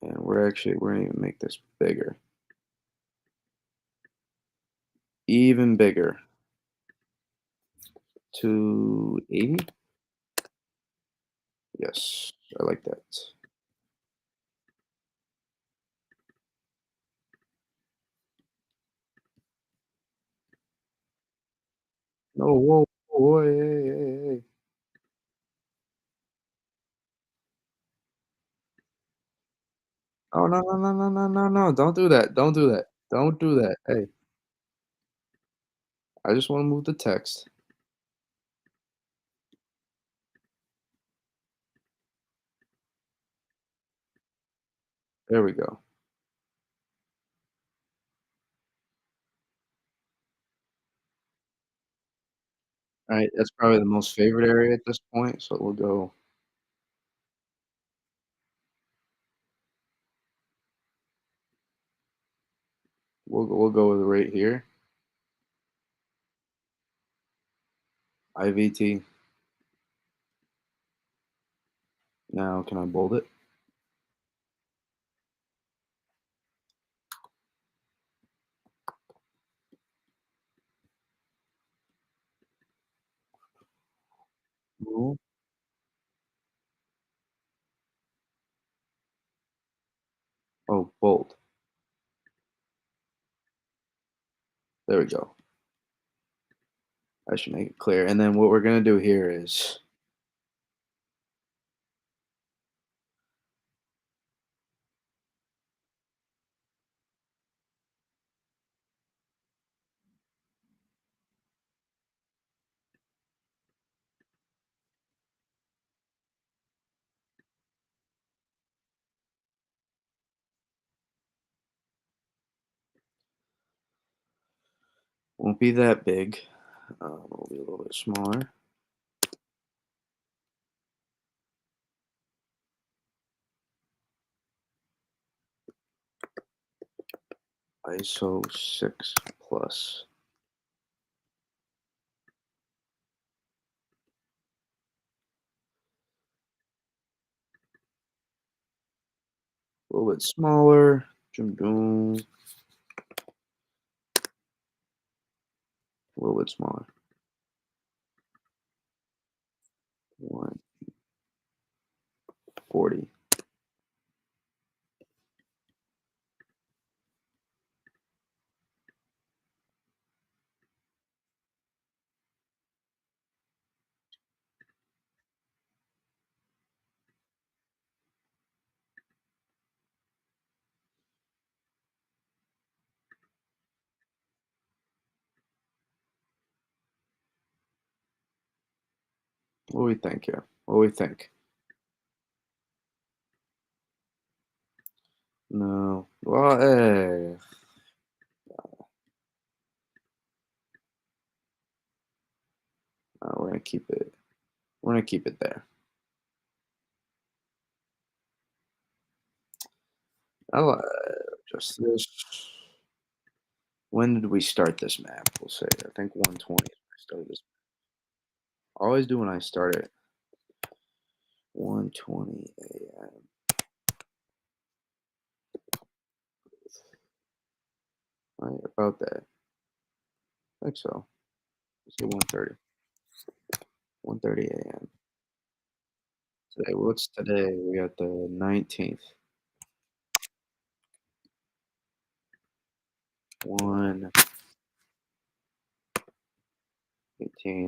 S1: And we're gonna even make this bigger. Even bigger. 280? Yes, I like that. No, whoa, whoa, hey, hey, hey, hey. Oh, no, no, no, no, no, no, no, don't do that, don't do that, don't do that, hey, I just wanna move the text. There we go. Alright, that's probably the most favorite area at this point, so we'll go with right here, IVT. Now can I bold it? Rule. Oh, bold. There we go. I should make it clear, and then what we're gonna do here is won't be that big, it'll be a little bit smaller. ISO 6 plus. A little bit smaller. Doom, doom. A little bit smaller. 140. What do we think here? What do we think? No. Well, We're gonna keep it. We're gonna keep it there. Oh, just this. When did we start this map? We'll say. I think 120. I started this. I always do when I start it. 1:20 a.m. Right about that. I think so. Let's say 1:30. 1:30 a.m. Today. What's today? We got the 19th. 1:18.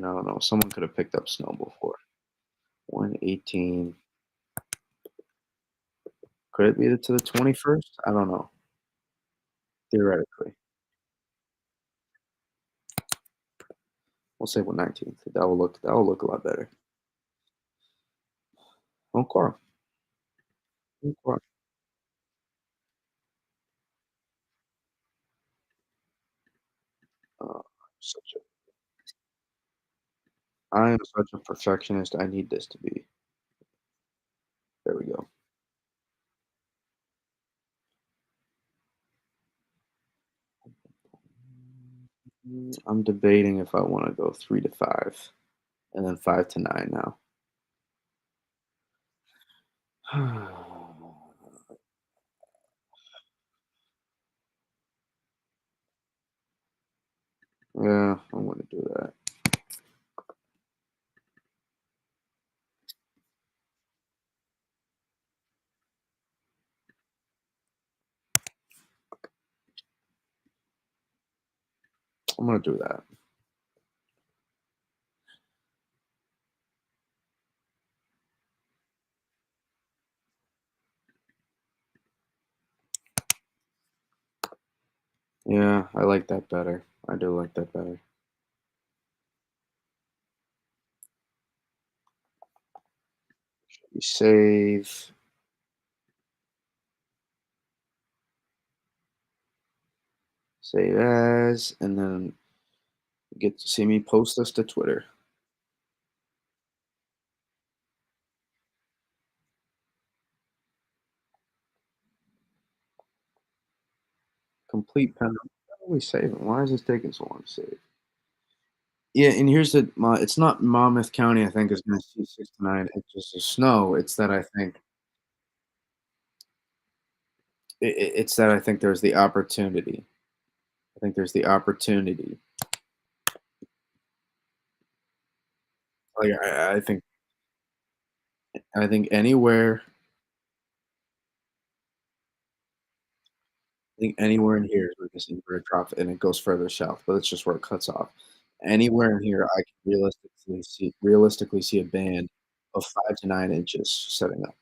S1: I don't know. Someone could have picked up snow before. 1:18. Could it be to the 21st? I don't know. Theoretically, we'll say 1/19th. That will look a lot better. Okay. Okay. Uh, such a, I am such a perfectionist. I need this to be. There we go. I'm debating if I want to go 3 to 5 and then 5 to 9 now. Yeah, I'm gonna do that. I'm gonna do that. Yeah, I like that better. I do like that better. We save as, and then get to see me post this to Twitter. Complete pen. How are we saving? Why is this taking so long to save? Yeah, and here's it's not Monmouth County, I think, is gonna see 6 to 9 inches of snow. It's that I think it's that I think there's the opportunity. I think there's the opportunity. Like I think anywhere in here is where this inverted drop and it goes further south, but it's just where it cuts off. Anywhere in here, I can realistically see a band of 5 to 9 inches setting up.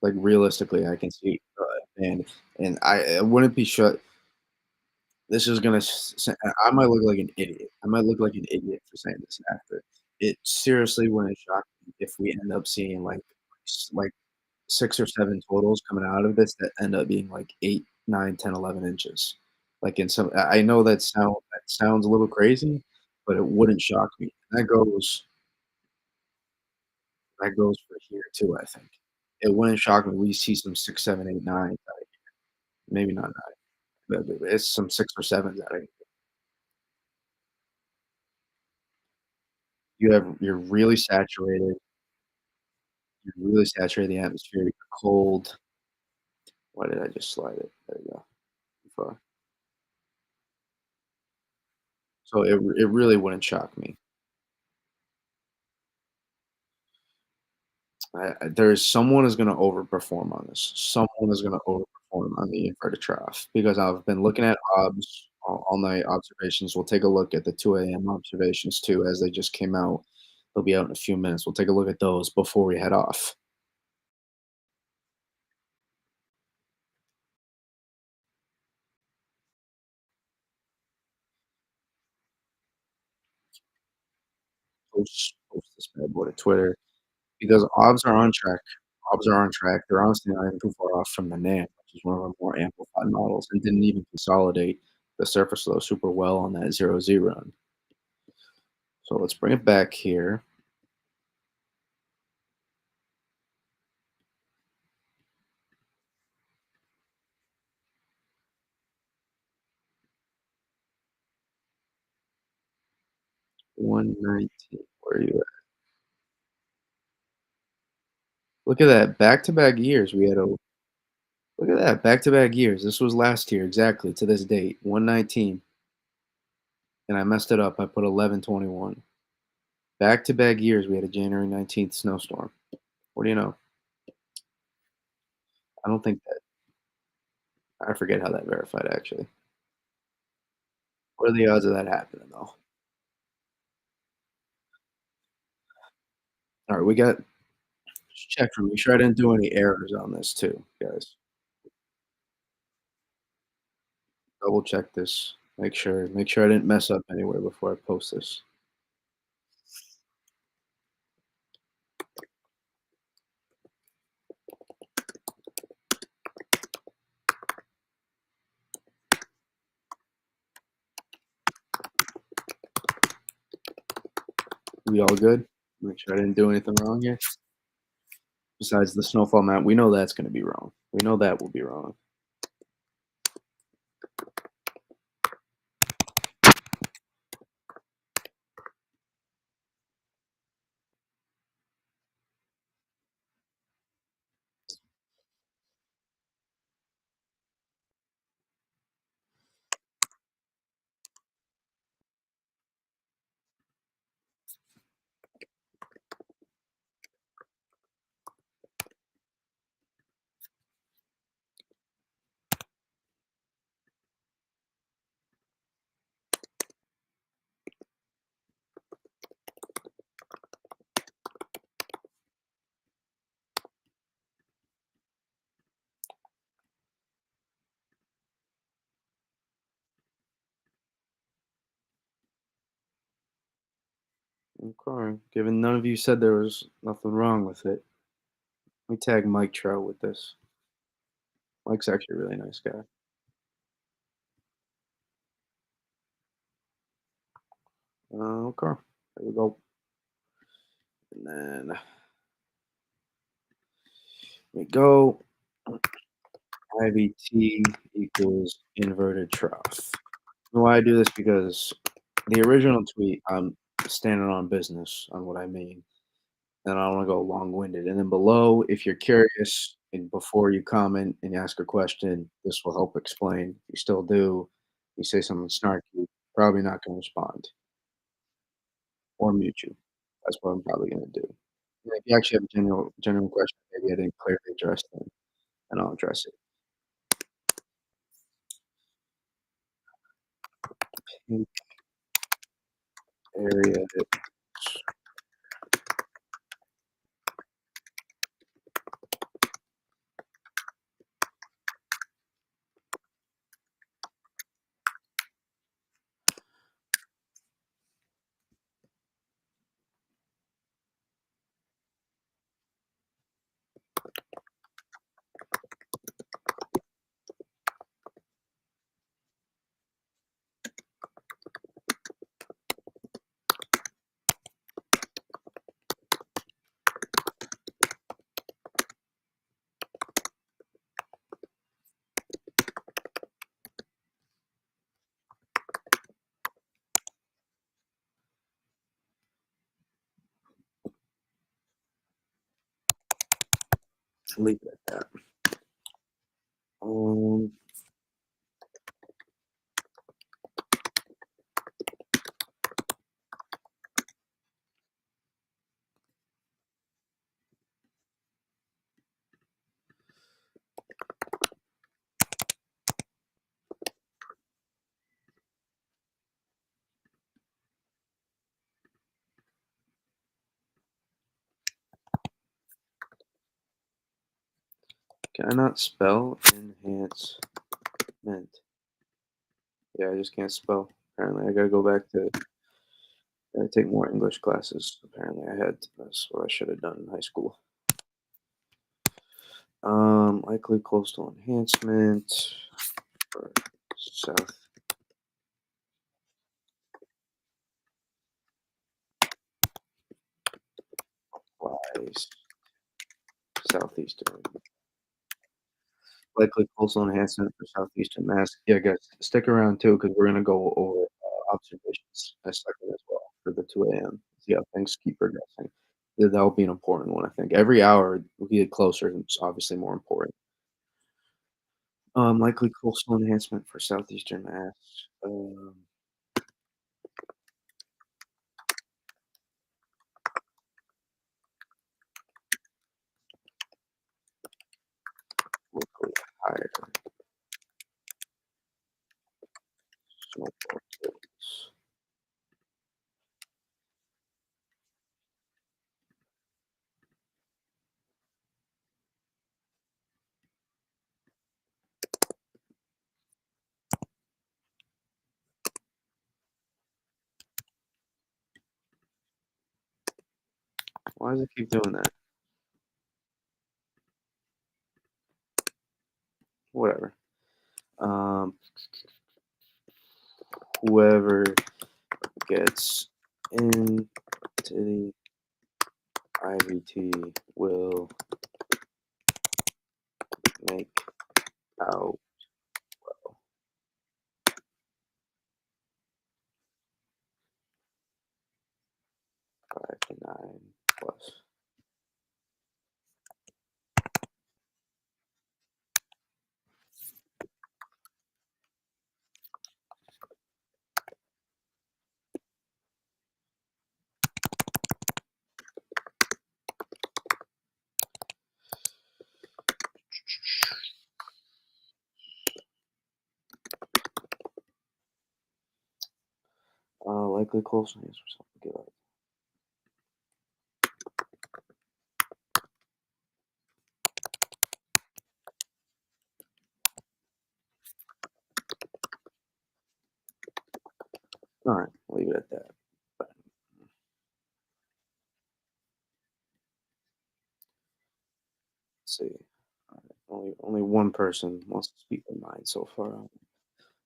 S1: Like realistically, I can see a band, and I wouldn't be shut. This is gonna. I might look like an idiot. I might look like an idiot for saying this after. It seriously wouldn't shock me if we end up seeing like 6 or 7 totals coming out of this that end up being like 8, 9, 10, 11 inches. Like in some, I know that sounds a little crazy, but it wouldn't shock me. That goes for here too. I think it wouldn't shock me. We see some 6, 7, 8, 9. Maybe not 9, but it's some 6 or 7s out of here. You're really saturated the atmosphere. You're cold. Why did I just slide it? There you go. Too far. So it really wouldn't shock me. There's someone is going to overperform on this. Someone is going to overperform on the inverted trough because I've been looking at obs all night observations. We'll take a look at the 2 a.m. observations too, as they just came out. They'll be out in a few minutes. We'll take a look at those before we head off. Post this bad boy to Twitter because obs are on track. Obs are on track. They're honestly not even too far off from the NAM, which is one of our more amplified models, and didn't even consolidate the surface flow super well on that 0Z run. So let's bring it back here. $119. Where are you at? Look at that. Back-to-back years. We had a Look at that. Back-to-back years. This was last year exactly to this date. 119. And I messed it up. I put 11/21. Back-to-back years we had a January 19th snowstorm. What do you know? I don't think that I forget how that verified actually. What are the odds of that happening though? All right, we got just check for me. Make sure I didn't do any errors on this too, guys. Double check this. Make sure I didn't mess up anywhere before I post this. We all good? Make sure I didn't do anything wrong here. Besides the snowfall map, we know that's going to be wrong. We know that will be wrong. Okay. Given none of you said there was nothing wrong with it, let me tag Mike Trout with this. Mike's actually a really nice guy. Okay. There we go. And then we go. IVT equals inverted trough. Why I do this because the original tweet, I'm standing on business on what I mean, and I don't want to go long-winded. And then below, if you're curious, and before you comment and you ask a question, this will help explain. If you still do, you say something snarky, probably not going to respond or mute you. That's what I'm probably going to do. And if you actually have a genuine question, maybe I didn't clearly address them, and I'll address it. Pink area. Leave it at that. Um, can I not spell enhancement? Yeah, I just can't spell. Apparently, I gotta go back to gotta take more English classes. Apparently, I had that's what I should have done in high school. Likely coastal enhancement for South Nice. Southeastern. Likely coastal enhancement for southeastern Mass. Yeah, guys, stick around too because we're gonna go over observations in a second as well for the 2 a.m. See how things keep progressing. That'll be an important one, I think. Every hour we get closer, and it's obviously more important. Likely coastal enhancement for southeastern Mass. Likely higher snowfall totals. Why does it keep doing that? Whatever. Um, whoever gets into the IVT will make out 5 to 9 plus. Likely close names for something. Get out. All right, leave it at that. But let's see. All right, only one person wants to speak their mind so far.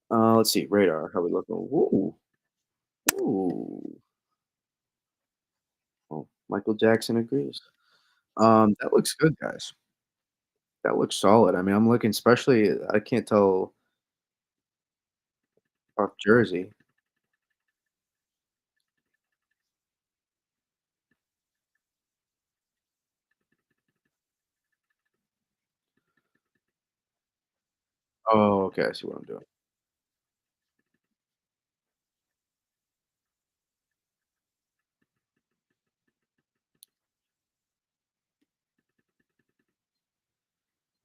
S1: Let's see. Radar. How we looking? Woo, woo. Oh, Michael Jackson agrees. That looks good, guys. That looks solid. I mean, I'm looking, especially. I can't tell off Jersey. Oh, okay. I see what I'm doing.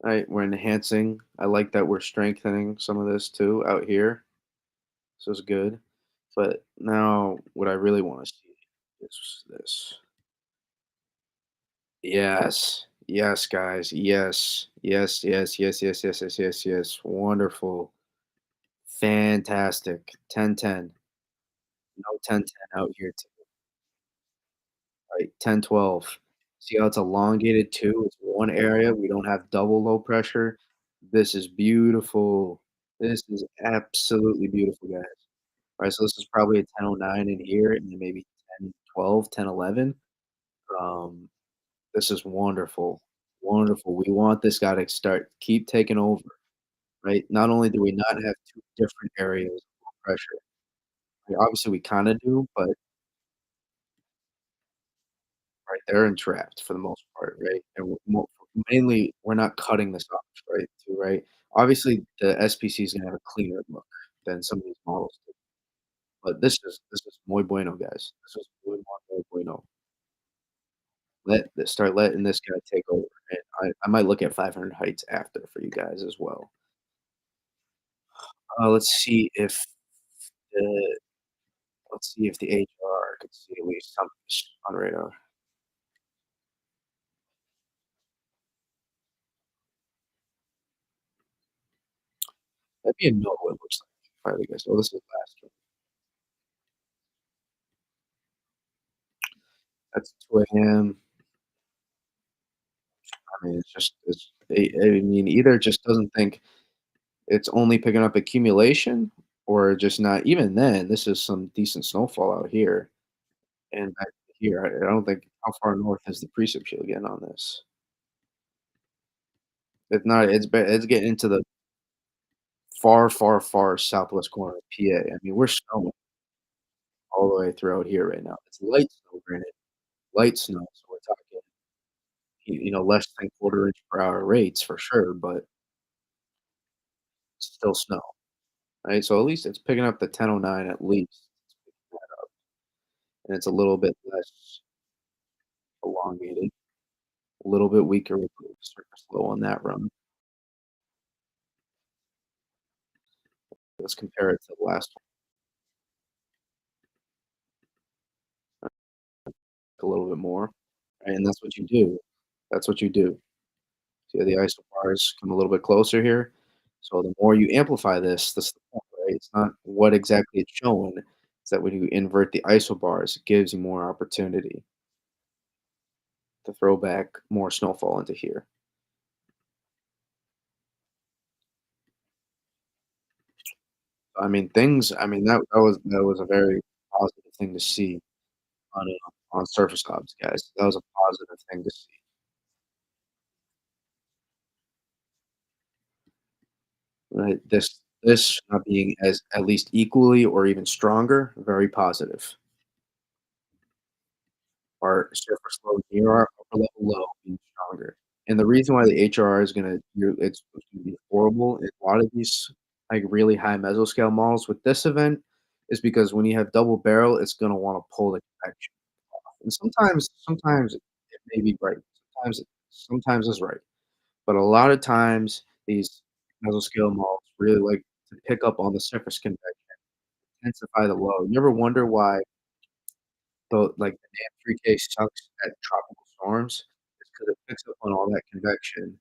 S1: All right, we're enhancing. I like that we're strengthening some of this too out here. So it's good. But now what I really want to see is this. Yes. Yes, guys. Yes. Yes, yes, yes, yes, yes, yes, yes, yes. Wonderful. Fantastic. 10-10. No 10-10 out here too. Right. 10-12. See how it's elongated too? It's one area. We don't have double low pressure. This is beautiful. This is absolutely beautiful, guys. Alright, so this is probably a 10:09 in here and then maybe 10:12, 10:11. Um, this is wonderful, wonderful. We want this guy to keep taking over, right? Not only do we not have 2 different areas of pressure, right, obviously we kinda do, but right, they're entrapped for the most part, right? And mainly, we're not cutting this off, right, too, right? Obviously, the SPC is gonna have a cleaner look than some of these models do, but this is muy bueno, guys. This is muy, muy bueno. Start letting this guy take over, and I might look at 500 heights after for you guys as well. Let's see if the HR could see at least some on radar. That'd be a no, it looks like. Alright, guys. Oh, this is last one. That's 2 AM. I mean, I mean, either it just doesn't think it's only picking up accumulation or just not even then, this is some decent snowfall out here and back here. I don't think How far north is the precip shield getting on this? If not, it's getting into the far, far, far southwest corner of PA. I mean, we're snowing all the way throughout here right now. It's light snow, granted, light snow, so we're talking, less than quarter inch per hour rates for sure, but it's still snow, right? So at least it's picking up the 1009 at least. It's picking that up, and it's a little bit less elongated, a little bit weaker with the surface low on that run. Let's compare it to the last one a little bit more, right? And that's what you do. That's what you do. See how the isobars come a little bit closer here? So the more you amplify this is the point, right? It's not what exactly it's showing. It's that when you invert the isobars, it gives you more opportunity to throw back more snowfall into here. I mean, that was a very positive thing to see on surface clouds, guys. That was a positive thing to see, right? This not being as at least equally or even stronger, very positive. Our surface low near our upper level low being stronger. And the reason why the HRR is gonna it's gonna be horrible in a lot of these, like, really high mesoscale models with this event is because when you have double barrel, it's gonna wanna pull the convection off. And sometimes it may be right. Sometimes it's right. But a lot of times, these mesoscale models really like to pick up on the surface convection, intensify the low. You ever wonder why the name 3K sucks at tropical storms? It's 'cause it picks up on all that convection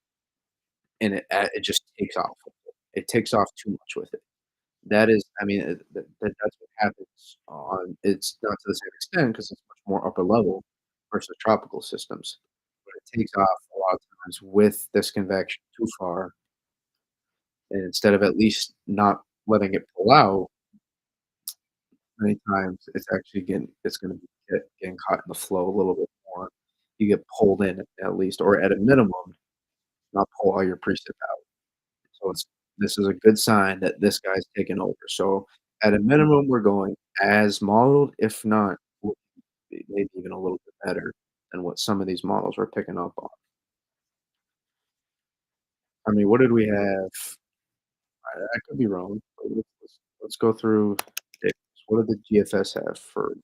S1: and it just takes off with it. It takes off too much with it. That is I mean, that's what happens on it's not to the same extent because it's much more upper level versus tropical systems, but it takes off a lot of times with this convection too far, and instead of at least not letting it pull out, many times it's gonna be getting caught in the flow a little bit more. You get pulled in at least, or at a minimum, not pull all your precip out. So this is a good sign that this guy's taking over. So at a minimum, we're going as modeled, if not maybe even a little bit better than what some of these models were picking up on. I mean, what did we have? I could be wrong, but let's go through it. What did the GFS have for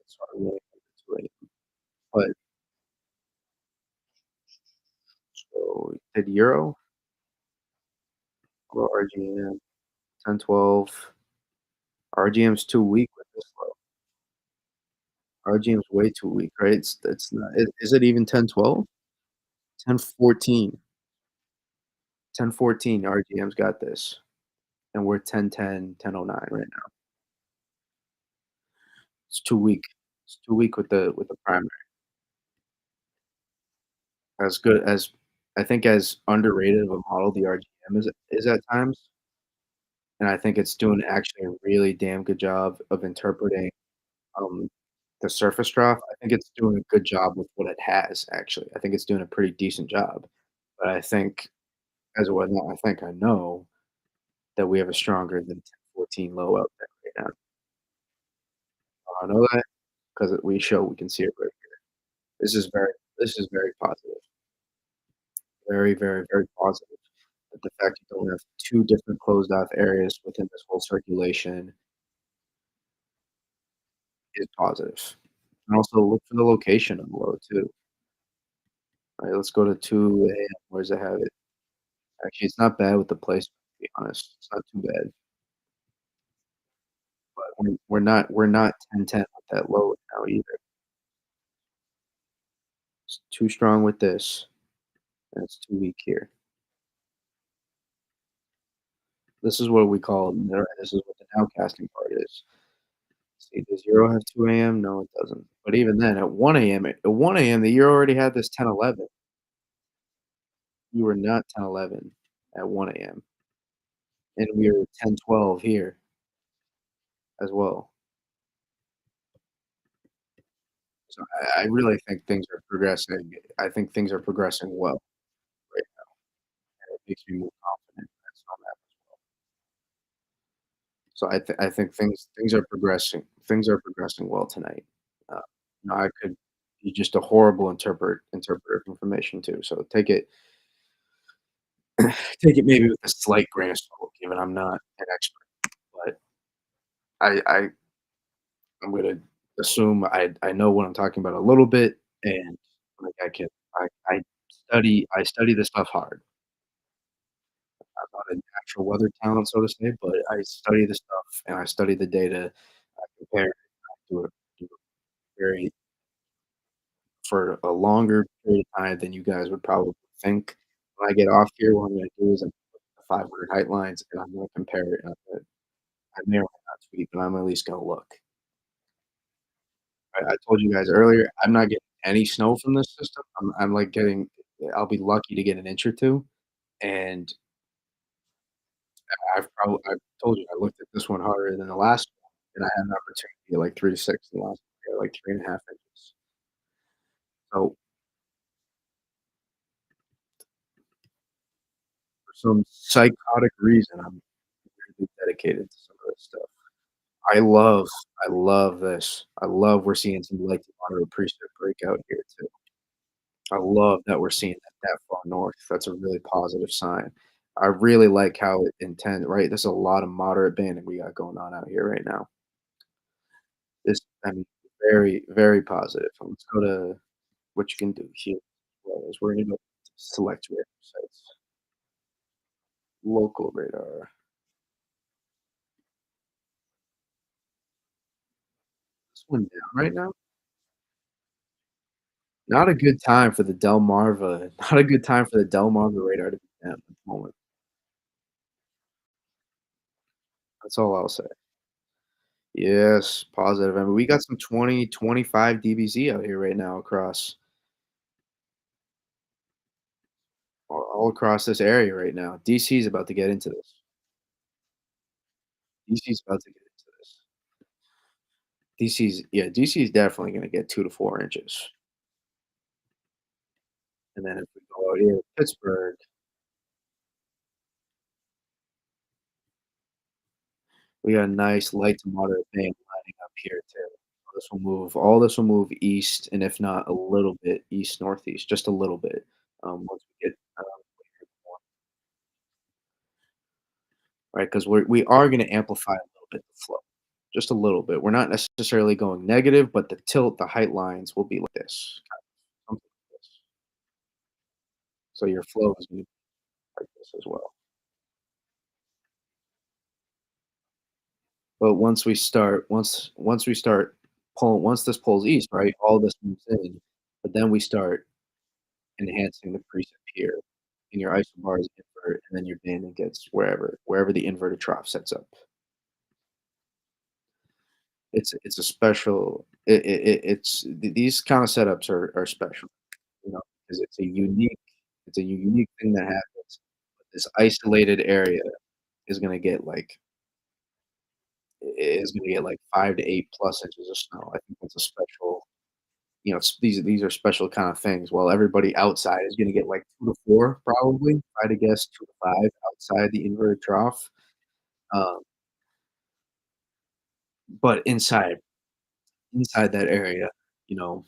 S1: sorry, really into it, but so did Euro or RGM 1012? RGM's too weak with this low. RGM's way too weak, right? It's not is it even 1012? 1014. 1014, RGM's got this, and we're 1010, 1009 right now. It's too weak. It's too weak with the primary. As good as I think as underrated of a model the RGM is at times, and I think it's doing actually a really damn good job of interpreting, um, the surface draft. I think it's doing a good job with what it has, actually. I think it's doing a pretty decent job, but I think as well not I think I know that we have a stronger than 1014 low out there right now. I know that 'cause we can see it right here. This is very positive. Very, very, very positive that the fact you don't have 2 different closed off areas within this whole circulation is positive. And also look for the location of the load too. Alright, let's go to 2 AM. Where does it have it? Actually, it's not bad with the placement, to be honest. It's not too bad, but we're not 10-10 with that load now either. It's too strong with this, and it's too weak here. This is what we call this is what the nowcasting part is. See, does Euro have 2 AM? No, it doesn't. But even then, at 1 AM at 1 AM, the Euro already had this 10-11. We were not 10-11 at 1 AM, and we were 10-12 here as well. So I really think things are progressing. I think things are progressing well right now, and it makes me more confident that it's not that. So I think things are progressing well tonight. Uh, I could be just a horrible interpreter of information too. So take it maybe with a slight grain of salt, given I'm not an expert. But I I'm gonna assume I know what I'm talking about a little bit, and like I study this stuff hard. I'm not a natural weather talent, so to say, but I study the stuff and I study the data. I compare it. I do it very for a longer period of time than you guys would probably think. When I get off here, what I'm gonna do is I'm gonna look at the 500 height lines and I'm gonna compare it. And I may or may not tweet, but I'm at least gonna look. I told you guys earlier, I'm not getting any snow from this system. I'm like getting I'll be lucky to get an inch or 2, and I've told you I looked at this one harder than the last one, and I had an opportunity to get like 3 to 6, and the last one I got like 3.5 inches. So, for some psychotic reason, I'm really dedicated to some of this stuff. I love I love this. I love we're seeing some light to moderate precip breakout here too. I love that we're seeing that far north. That's a really positive sign. I really like how it intend right? There's a lot of moderate banding we got going on out here right now. This I mean, very, very positive. So let's go to what you can do here. Well, is we're gonna go select radar sites. Local radar. This one down right now? Not a good time for the Delmarva not a good time for the Delmarva radar to be down at the moment. That's all I'll say. Yes, positive. I mean, we got some 20, 25 DBZ out here right now across all across this area right now. DC is about to get into this. DC's about to get into this. DC is definitely gonna get 2 to 4 inches. And then if we go out here, Pittsburgh, we got a nice light to moderate band lining up here too. All this will move east, and if not a little bit east northeast, just a little bit. Once we get right, because we are going to amplify a little bit the flow, just a little bit. We're not necessarily going negative, but the tilt, the height lines will be like this, something like this. So your flow is going to be like this as well. But once we start pulling, once this pulls east, right, all this moves in, but then we start enhancing the precip here, and your isobars invert, and then your banding gets wherever the inverted trough sets up. It's a special. These kind of setups are special, because it's a unique thing that happens. But this isolated area is gonna get like is gonna get like 5 to 8 plus inches of snow. I think that's a special. These are special kind of things. While everybody outside is gonna get like 2 to 4 probably. If I had to guess 2 to 5 outside the inverted trough. Um, but inside that area, you know,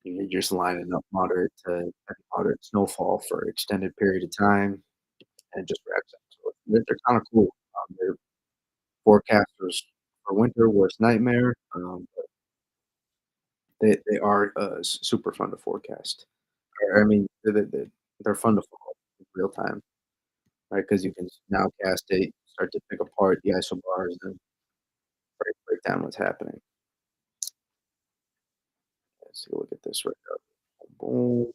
S1: you're just lining up moderate to heavy moderate snowfall for extended period of time and just wraps up. So they're kinda cool. They're forecasters for winter, worst nightmare. They are, super fun to forecast. I mean, they're fun to follow in real time, right? Because you can now cast it, start to pick apart the isobars and break down what's happening. Let's take a look at this right now. Boom.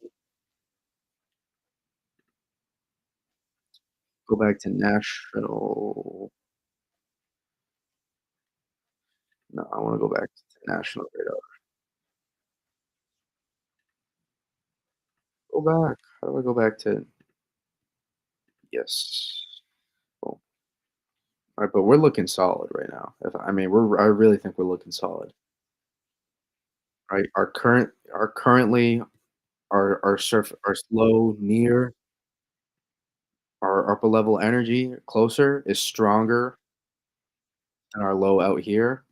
S1: Go back to national. No, I wanna go back to national radar. Go back. How do I go back to yes. Boom. Alright, but we're looking solid right now. I mean, I really think we're looking solid. right? Our currently our low near our upper level energy closer is stronger than our low out here,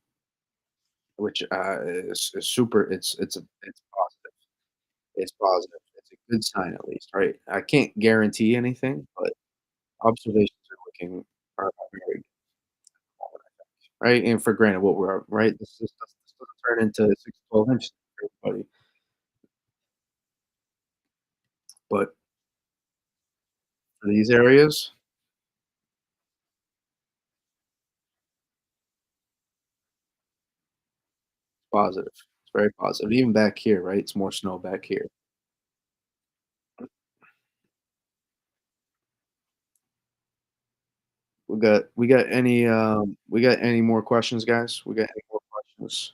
S1: which, is super it's positive. It's positive. It's a good sign at least, right? I can't guarantee anything, but observations are very good, right? And for granted, what we're right, this doesn't turn into 6 to 12 inches for everybody, but for these areas, positive. It's very positive. Even back here, right? It's more snow back here. We got any more questions, guys? We got any more questions?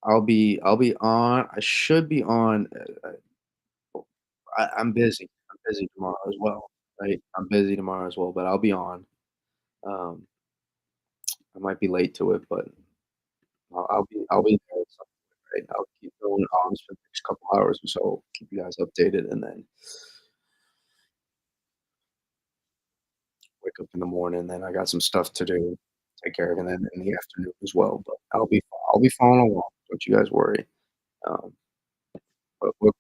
S1: I'll be on. I should be on. I'm busy. I'm busy tomorrow as well, right? I'm busy tomorrow as well, but I'll be on. Um, I might be late to it, but I'll be there at some point, right? I'll keep going on for the next couple hours or so, keep you guys updated, and then wake up in the morning. Then I got some stuff to do, take care of, and then in the afternoon as well. But I'll be following along. Don't you guys worry. Um, but what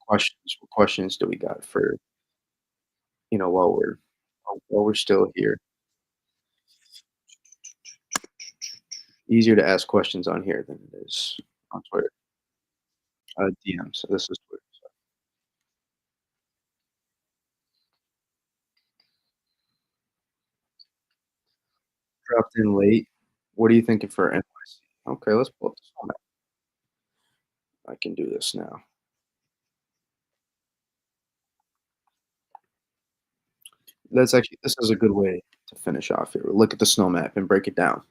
S1: questions do we got for while we're still here? Easier to ask questions on here than it is on Twitter. DM. So this is Twitter. So dropped in late. What are you thinking for NYC? Okay, let's pull up this one. I can do this now. This is a good way to finish off here. Look at the snow map and break it down.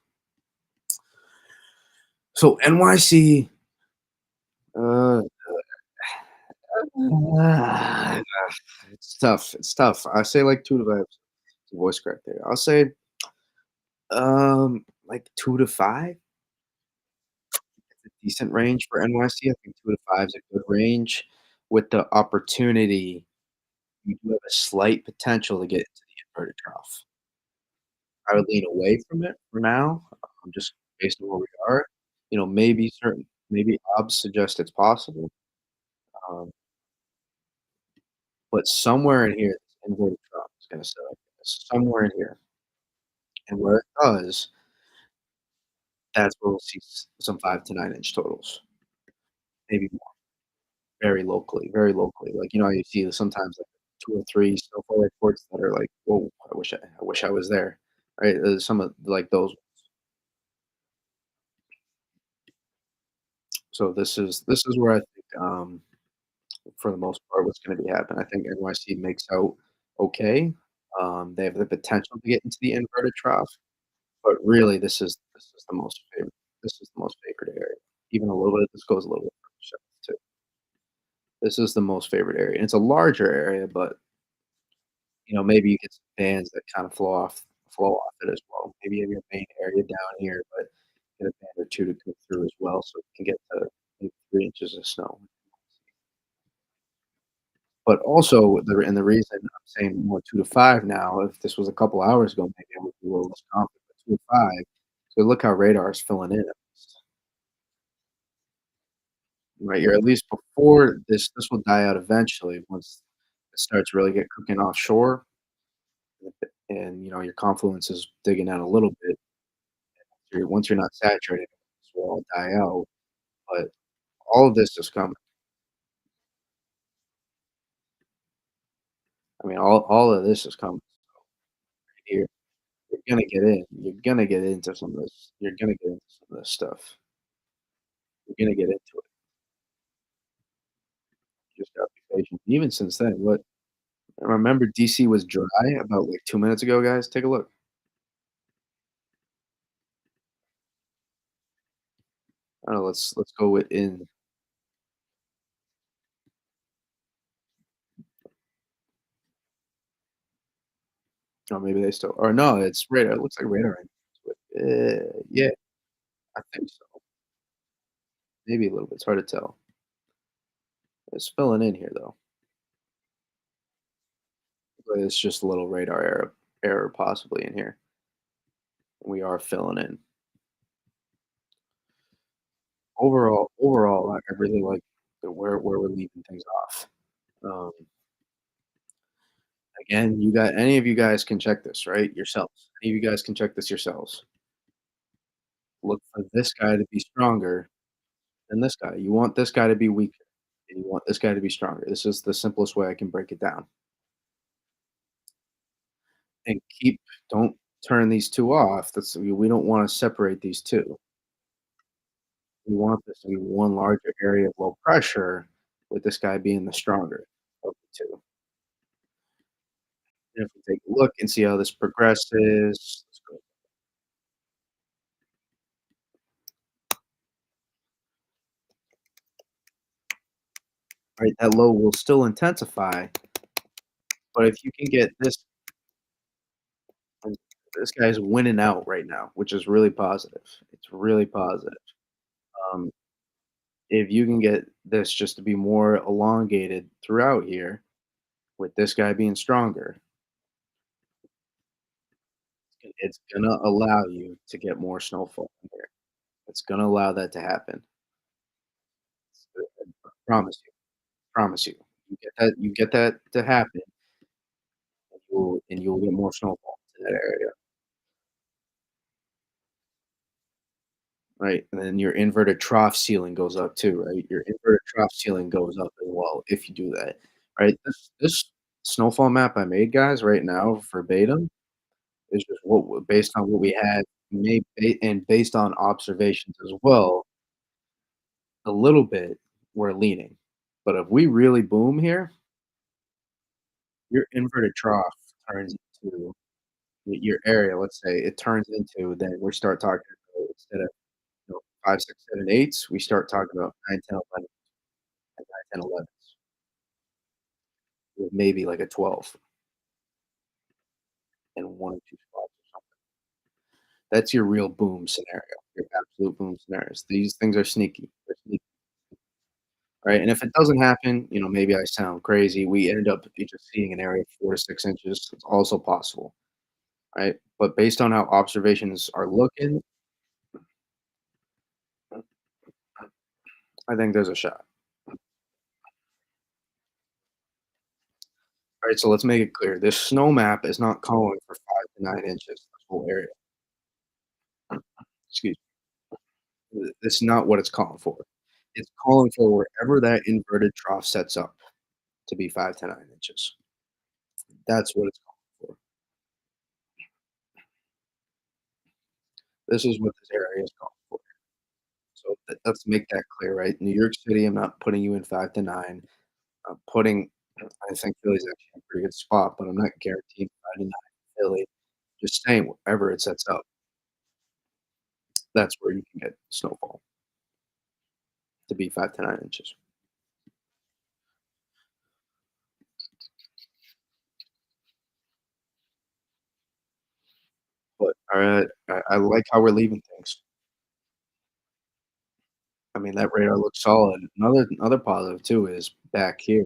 S1: So NYC, uh, ah, it's tough. It's tough. I say like 2 to 5. Voice crack there. I'll say like 2 to 5. A decent range for NYC. I think 2 to 5 is a good range with the opportunity. You do have a slight potential to get into the inverted trough. I would lean away from it for now, just based on where we are. Maybe odds suggest it's possible, um, but somewhere in here, this inverted trough is gonna set up. Somewhere in here, and where it does, that's where we'll see some 5 to 9 inch totals, maybe more, very locally. Like, how you see sometimes like 2 or 3 snowfall reports that are like, "Whoa, I wish I was there." Right? Some of like those. So this is where I think, for the most part, what's gonna be happening. I think NYC makes out okay. They have the potential to get into the inverted trough, but really this is the most favored area. Even a little bit this goes a little bit further south too. This is the most favored area, and it's a larger area, but, maybe you get some bands that kinda flow off it as well. Maybe you have your main area down here, but get a band or 2 to go through as well so it can get to maybe 3 inches of snow. But also, the reason I'm saying more 2 to 5 now, if this was a couple hours ago, maybe I would be a little less confident, but 2 to 5, so look how radar is filling in at least, right? You're at least before this will die out eventually once it starts really get cooking offshore, and, your confluence is digging out a little bit. Once you're not saturated, this will all die out, but all of this is coming. I mean, all of this is coming here. You're gonna get into some of this. You're gonna get into some of this stuff. You're gonna get into it. You just gotta be patient. Even since then, what remember DC was dry about, like, 2 minutes ago, guys? Take a look. I don't know, let's go within oh, maybe they still or no, it's radar. It looks like radar into it. Yeah, I think so. maybe a little bit. It's hard to tell. It's filling in here though, but it's just a little radar error possibly in here. We are filling in. Overall, I really like where we're leaving things off. Um, Again, you got any of you guys can check this, right? Yourselves. Any of you guys can check this yourselves. Look for this guy to be stronger than this guy. You want this guy to be weaker, and you want this guy to be stronger. This is the simplest way I can break it down. And don't turn these 2 off. We don't wanna separate these 2. We want this to be one larger area of low pressure with this guy being the stronger of the 2. And if we take a look and see how this progresses, let's go right, that low will still intensify, but if you can get this guy's winning out right now, which is really positive. It's really positive. Um, if you can get this just to be more elongated throughout here, with this guy being stronger, it's gonna allow you to get more snowfall in here. It's gonna allow that to happen. I promise you. Promise you. You get that to happen, and you'll get more snowfall in that area, right? And then your inverted trough ceiling goes up too, right? Your inverted trough ceiling goes up as well if you do that, right? This snowfall map I made, guys, right now verbatim is just based on what we had made and based on observations as well. A little bit, we're leaning, but if we really boom here, your inverted trough turns into your area, let's say, it turns into then we start talking about instead of, 5, 6, 7, 8s, we start talking about 9, 10, 11, and 9, 10, 11s with maybe like a 12 in 1 or 2 spots or something. That's your real boom scenario, your absolute boom scenarios. These things are sneaky. They're sneaky, right? And if it doesn't happen, maybe I sound crazy. We end up just seeing an area of 4 to 6 inches. It's also possible, right? But based on how observations are looking, I think there's a shot. All right, so let's make it clear. This snow map is not calling for 5 to 9 inches, this whole area. Excuse me. That's not what it's calling for. It's calling for wherever that inverted trough sets up to be 5 to 9 inches. That's what it's calling for. This is what this area is calling for. So let's make that clear, right? New York City, I'm not putting you in 5 to 9. I'm putting I think Philly's actually a pretty good spot, but I'm not guaranteed 5 to 9 in Philly. Just saying wherever it sets up, that's where you can get snowfall to be 5 to 9 inches. But, I like how we're leaving things. I mean, that radar looks solid. Another positive too is back here.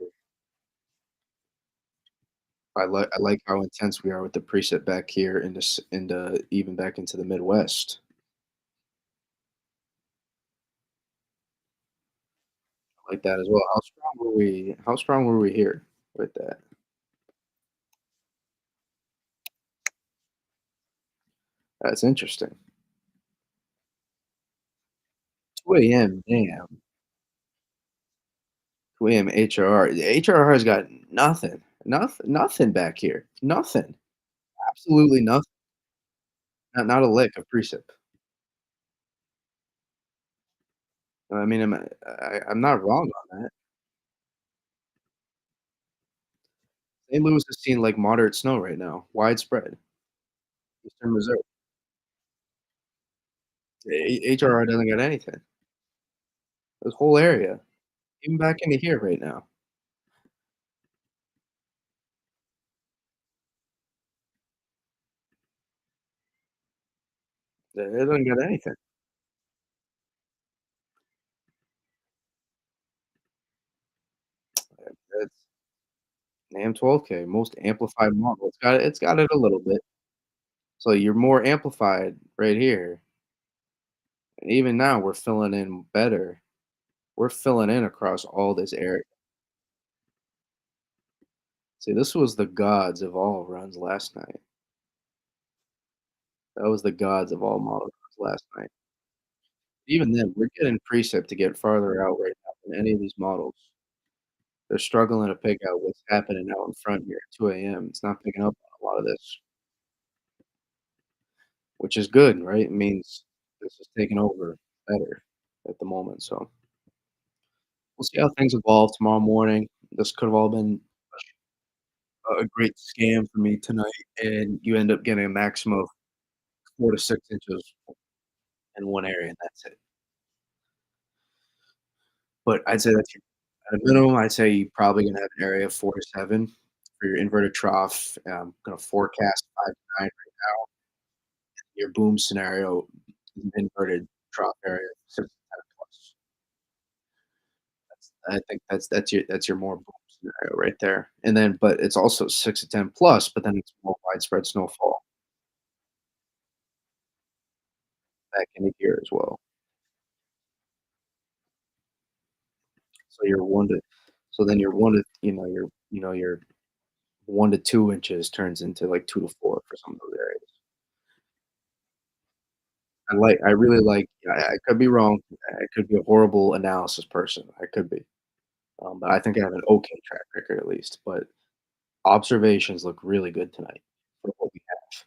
S1: I like how intense we are with the preset back here into even back into the Midwest. I like that as well. How strong were we here with that? That's interesting. 2 AM, damn. 2 AM HRR. The HRR's got nothing back here. Nothing. Absolutely nothing. Not a lick of precip. I mean, I'm not wrong on that. St. Louis is seeing, like, moderate snow right now, widespread. Eastern Missouri. HRR doesn't got anything. This whole area, even back into here right now. It doesn't got anything. It's AM12K, most amplified model. It's got it a little bit. So you're more amplified right here. And even now we're filling in better. We're filling in across all this area. See, this was the gods of all runs last night. That was the gods of all model runs last night. Even then, we're getting precip to get farther out right now than any of these models. They're struggling to pick out what's happening out in front here at 2 AM. It's not picking up on a lot of this, which is good, right? It means this is taking over better at the moment, so we'll see how things evolve tomorrow morning. This could have all been a great scam for me tonight, and you end up getting a maximum of 4 to 6 inches in one area, and that's it. But I'd say that's your at a minimum, I'd say you're probably gonna have an area of 4 to 7 for your inverted trough. Gonna forecast 5 to 9 right now. Your boom scenario is an inverted trough area, 6 to 10 plus. I think that's your more boom scenario right there. And then but it's also 6 to 10 plus, but then it's more widespread snowfall back into here as well. So you're 1 to so then you're 1 to your 1 to 2 inches turns into, like, 2 to 4 for some of those areas. I really like I could be wrong. I could be a horrible analysis person. I could be. But I think I have an okay track record at least. But observations look really good tonight for what we have.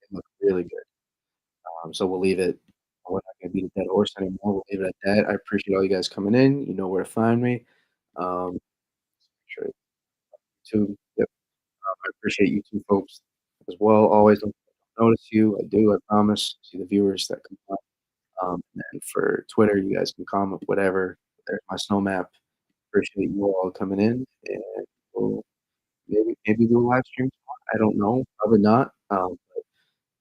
S1: They look really good. So we'll leave it. We're not gonna beat a dead horse anymore. We'll leave it at that. I appreciate all you guys coming in. You know where to find me. Um, sure too. Yep. I appreciate you two folks as well. Always don't notice you. I do. I promise. See the viewers that come on. And for Twitter, you guys can comment whatever. There's my snow map. Appreciate you all coming in, and we'll maybe do a live stream tomorrow. I don't know. Probably not.